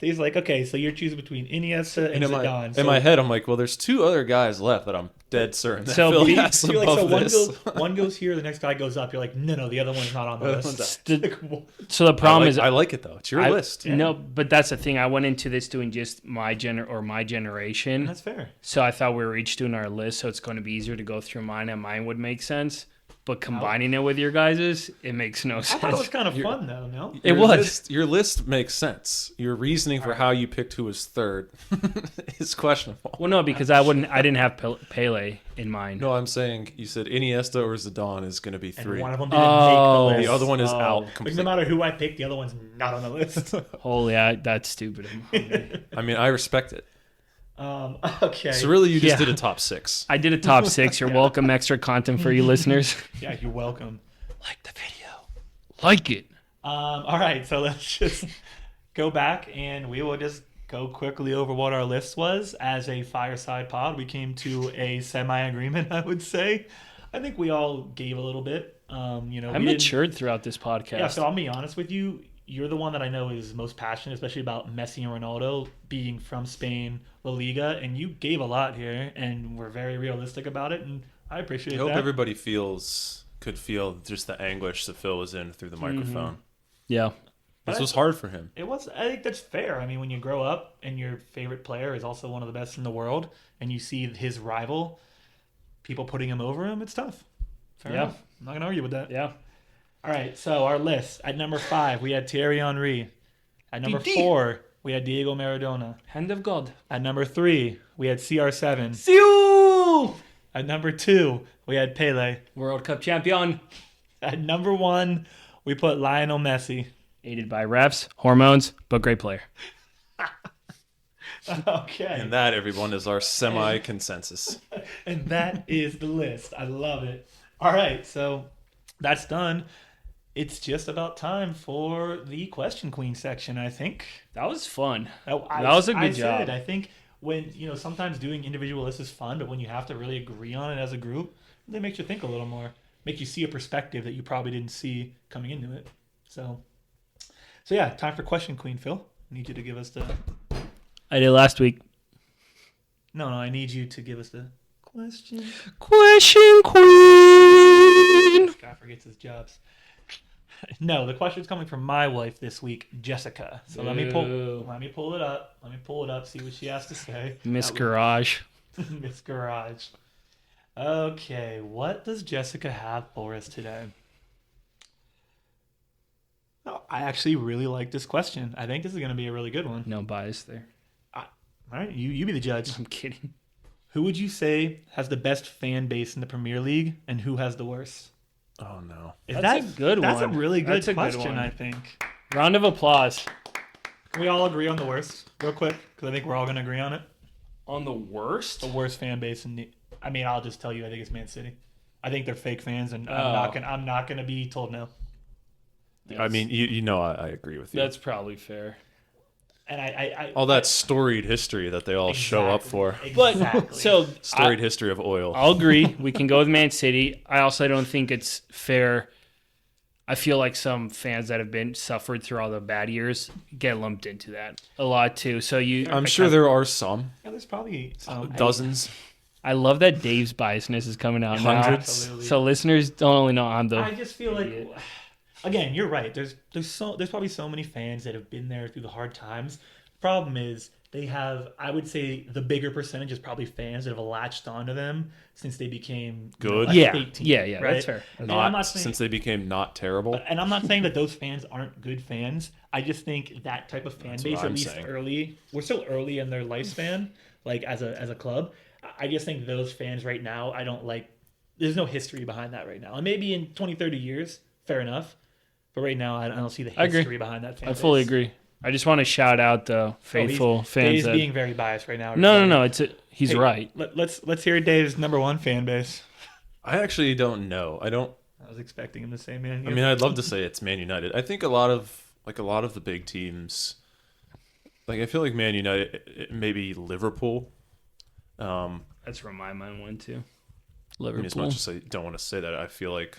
he's like, okay, so you're choosing between Iniesta and Zidane. In my head, I'm like, well, there's 2 other guys left that I'm dead certain that So Phil be- has You're like, above so this. one goes here, the next guy goes up. You're like, no, the other one's not on the list. So the problem is I like it though. It's your list. No, but that's the thing. I went into this doing just my generation. That's fair. So I thought we were each doing our list, so it's going to be easier to go through mine, and mine would make sense. But combining it with your guys's, it makes no I sense. thought it was kind of fun though. No, It was. Your list makes sense. Your reasoning for how you picked who was 3rd is questionable. Well, no, because I didn't have Pele in mind. No, I'm saying you said Iniesta or Zidane is going to be 3. and one of them didn't make the list. The other one is out Like, completely. no matter who I pick, the other one's not on the list. Holy, that's stupid. I mean, I respect it. Okay. So really, you just Yeah. did a top 6. I did a top 6. You're welcome. Extra content for you listeners. Yeah, you're welcome. Like the video. Like it. All right, so let's just go back and we will just go quickly over what our list was. As a Fireside pod, we came to a semi-agreement, I would say. I think we all gave a little bit. I we matured throughout this podcast. Yeah, so I'll be honest with you. You're the one that I know is most passionate, especially about Messi and Ronaldo being from Spain, La Liga, and you gave a lot here, and we're very realistic about it, and I appreciate I hope that. everybody could feel just the anguish that Phil was in through the microphone. Yeah. This was hard for him. It was. I think that's fair. I mean, when you grow up and your favorite player is also one of the best in the world, and you see his rival, people putting him over him, it's tough. Fair enough. I'm not gonna argue with that. Yeah. All right. So our list at number 5, we had Thierry Henry. At number 4, we had Diego Maradona. Hand of God. At number 3, we had CR7. Siu! At number 2, we had Pele. World Cup champion. At number 1, we put Lionel Messi. Aided by refs, hormones, but great player. Okay. And that, everyone, is our semi-consensus. And that is the list. I love it. All right, so that's done. It's just about time for the question queen section, I think. That was fun. That was a good job. I think when, sometimes doing individual lists is fun, but when you have to really agree on it as a group, it makes you think a little more. Make you see a perspective that you probably didn't see coming into it. So yeah, time for question queen, Phil. I need you to give us the... I did last week. No, I need you to give us the question. Question queen. This guy forgets his jobs. No, the question's coming from my wife this week, Jessica. So let me pull it up. See what she has to say. Miss Garage. Miss Garage. Okay, what does Jessica have for us today? Oh, I actually really like this question. I think this is going to be a really good one. No bias there. All right, you be the judge. I'm kidding. Who would you say has the best fan base in the Premier League, and who has the worst? Oh, no. That's a good That's one. a really good That's a good question, one. I think. Round of applause. Can we all agree on the worst, real quick? Because I think we're all going to agree on it. On the worst? The worst fan base in the... I mean, I'll just tell you, I think it's Man City. I think they're fake fans, and I'm not gonna be told no. I mean, I agree with you. That's probably fair. And I all that storied history that they all show up for. But Exactly. so Storied history of oil. I'll agree. We can go with Man City. I also don't think it's fair. I feel like some fans that have been suffered through all the bad years get lumped into that a lot too. So I'm sure there are some. Yeah, there's probably some. Dozens. I love that Dave's biasness is coming out Hundreds. now. Absolutely. So listeners don't only know I'm the. I just feel idiot. like, again, you're right. There's probably so many fans that have been there through the hard times. Problem is they have, I would say, the bigger percentage is probably fans that have latched onto them since they became Good. a Yeah, fake team, yeah, right? that's fair. And I'm not saying, Since they became not terrible. and I'm not saying that those fans aren't good fans. I just think that type of fan That's base, what at I'm least saying. early, we're still early in their lifespan, like as a club. I just think those fans right now, I don't like. There's no history behind that right now. And maybe in 20, 30 years, fair enough. But right now, I don't see the I agree. history behind that fan I base. fully agree. I just want to shout out the faithful fans. Dave's That, being very biased right now. no. He's Hey, right. Let's hear Dave's number one fan base. I actually don't know. I was expecting him to say Man U. I mean, I'd love to say it's Man United. I think a lot of the big teams, like I feel like Man United, maybe Liverpool. That's where my mind went to. I mean, Liverpool. as much as I don't want to say that, I feel like,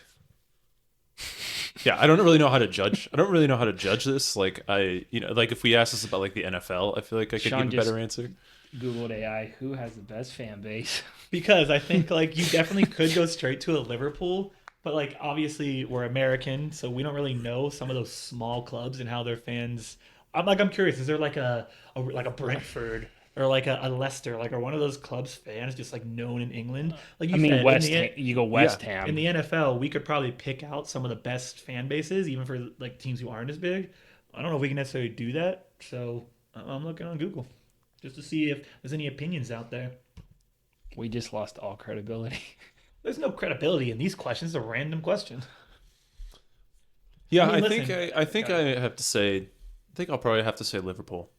yeah, I don't really know how to judge. I don't really know how to judge this. Like like if we asked this about like the NFL, I feel like I could Sean give a better answer. Googled AI. Who has the best fan base? Because I think like you definitely could go straight to a Liverpool, but like obviously we're American, so we don't really know some of those small clubs and how their fans. I'm curious. Is there like a Brentford or like a Leicester, like are one of those clubs fans just like known in England? Like you I mean, said, West. You go West Yeah. Ham. in the NFL, we could probably pick out some of the best fan bases, even for like teams who aren't as big. I don't know if we can necessarily do that, so I'm looking on Google just to see if there's any opinions out there. We just lost all credibility. There's no credibility in these questions. It's a random question. Yeah, I mean, I think listen. I think I have to say. I think I'll probably have to say Liverpool.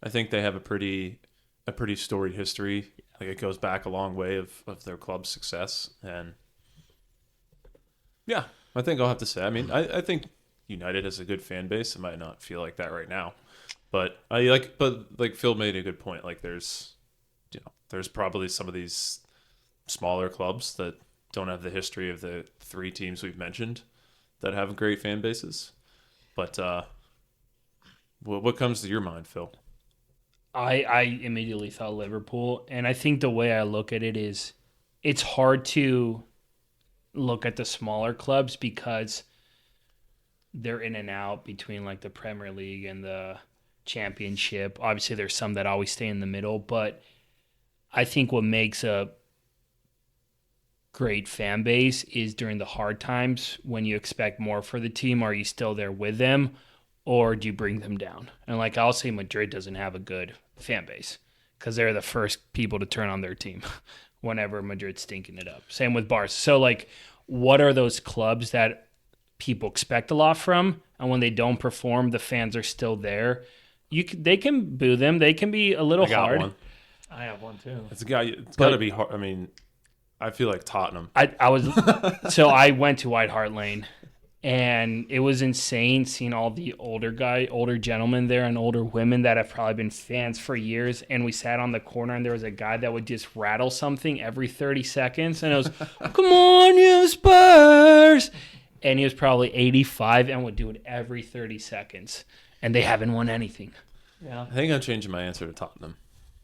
I think they have a pretty storied history. Like it goes back a long way of their club's success, and yeah, I think I'll have to say. I mean, I think United has a good fan base. It might not feel like that right now, but Phil made a good point. Like there's probably some of these smaller clubs that don't have the history of the three teams we've mentioned that have great fan bases. But what comes to your mind, Phil? I immediately thought Liverpool, and I think the way I look at it is it's hard to look at the smaller clubs because they're in and out between like the Premier League and the Championship. Obviously, there's some that always stay in the middle, but I think what makes a great fan base is during the hard times when you expect more for the team. Are you still there with them, or do you bring them down? And like I'll say, Madrid doesn't have a good fan base because they're the first people to turn on their team whenever Madrid's stinking it up. Same with Barca. So like, what are those clubs that people expect a lot from, and when they don't perform, the fans are still there? They can boo them. They can be a little I got hard. one. I have one too. It's got to be hard. I mean, I feel like Tottenham. I was so I went to White Hart Lane, and it was insane seeing all the older gentlemen there and older women that have probably been fans for years. And we sat on the corner, and there was a guy that would just rattle something every 30 seconds, and it was, "Come on, you Spurs!" And he was probably 85 and would do it every 30 seconds, and they haven't won anything. Yeah, I think I'm changing my answer to Tottenham.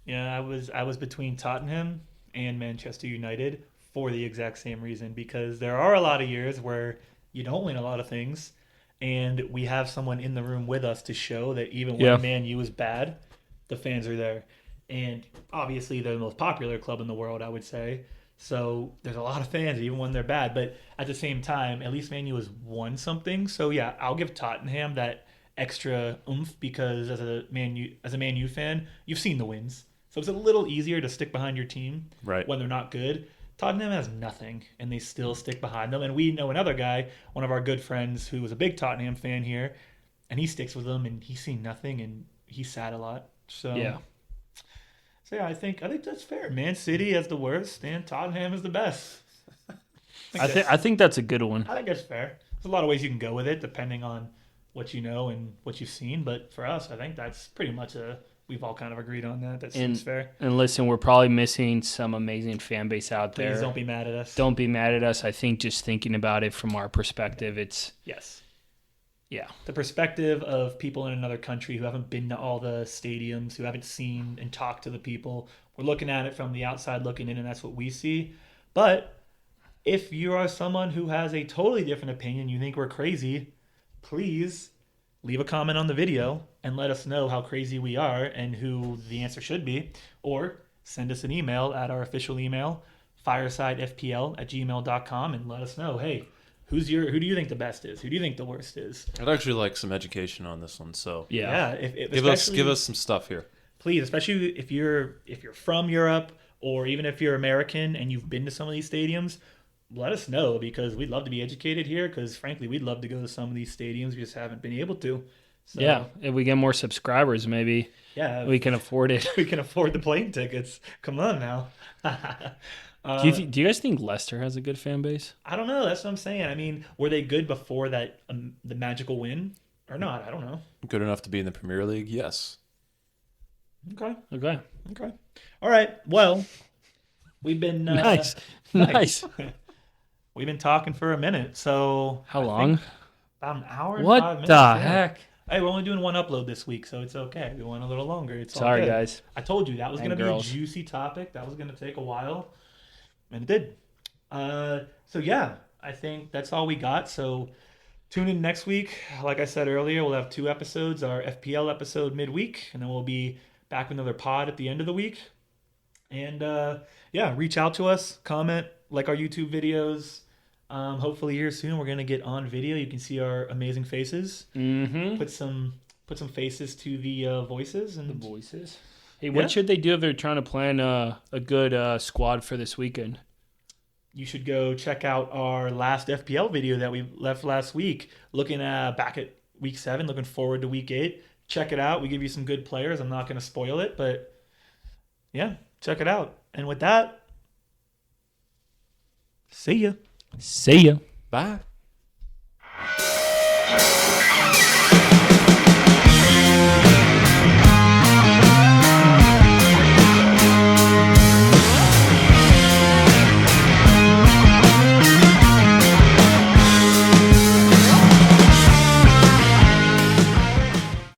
yeah. I was between Tottenham and Manchester United for the exact same reason, because there are a lot of years where you don't win a lot of things, and we have someone in the room with us to show that even when Man U is bad, the fans are there. And obviously they're the most popular club in the world, I would say. So there's a lot of fans even when they're bad, but at the same time, at least Man U has won something. So yeah, I'll give Tottenham that extra oomph, because as a Man U fan, you've seen the wins. So it's a little easier to stick behind your team Right. when they're not good. Tottenham has nothing, and they still stick behind them. And we know another guy, one of our good friends, who was a big Tottenham fan here, and he sticks with them, and he's seen nothing, and he's sad a lot. So Yeah. So yeah, I think that's fair. Man City has the worst, and Tottenham is the best. I think that's a good one. I think that's fair. There's a lot of ways you can go with it, depending on what you know and what you've seen. But for us, I think that's pretty much we've all kind of agreed on that. That seems fair. And listen, we're probably missing some amazing fan base out there. Please don't be mad at us. Don't be mad at us. I think just thinking about it from our perspective, Yes. Yeah. the perspective of people in another country who haven't been to all the stadiums, who haven't seen and talked to the people. We're looking at it from the outside looking in, and that's what we see. But if you are someone who has a totally different opinion, you think we're crazy, please leave a comment on the video and let us know how crazy we are and who the answer should be. Or send us an email at our official email, firesidefpl@gmail.com, and let us know, hey, who do you think the best is? Who do you think the worst is? I'd actually like some education on this one. So Yeah. If give us some stuff here. please, especially if you're from Europe or even if you're American and you've been to some of these stadiums, let us know because we'd love to be educated here. Because frankly, we'd love to go to some of these stadiums, we just haven't been able to. So, Yeah. If we get more subscribers, maybe we can afford it. we can afford the plane tickets. Come on now. Do you guys think Leicester has a good fan base? I don't know. That's what I'm saying. I mean, were they good before that the magical win or not? I don't know. Good enough to be in the Premier League? Yes. Okay. Okay. All right. Well, we've been Nice. We've been talking for a minute. So How long? about an hour. And What 5 minutes. the Yeah. heck? Hey, we're only doing one upload this week, so it's okay. We went a little longer. It's all Sorry, good. guys. I told you that was And going to be a girls. juicy topic. That was going to take a while, and it did. So yeah, I think that's all we got. So tune in next week. Like I said earlier, we'll have 2 episodes. Our FPL episode midweek, and then we'll be back with another pod at the end of the week. And yeah, reach out to us, comment, like our YouTube videos. Hopefully here soon we're gonna get on video. You can see our amazing faces. Mm-hmm. Put some faces to the voices and The voices. Hey, Yeah. what should they do if they're trying to plan a good squad for this weekend? you should go check out our last FPL video that we left last week, looking back at week 7, looking forward to week 8. Check it out. We give you some good players. I'm not going to spoil it, but yeah, check it out. And with that, see ya. See ya. Bye.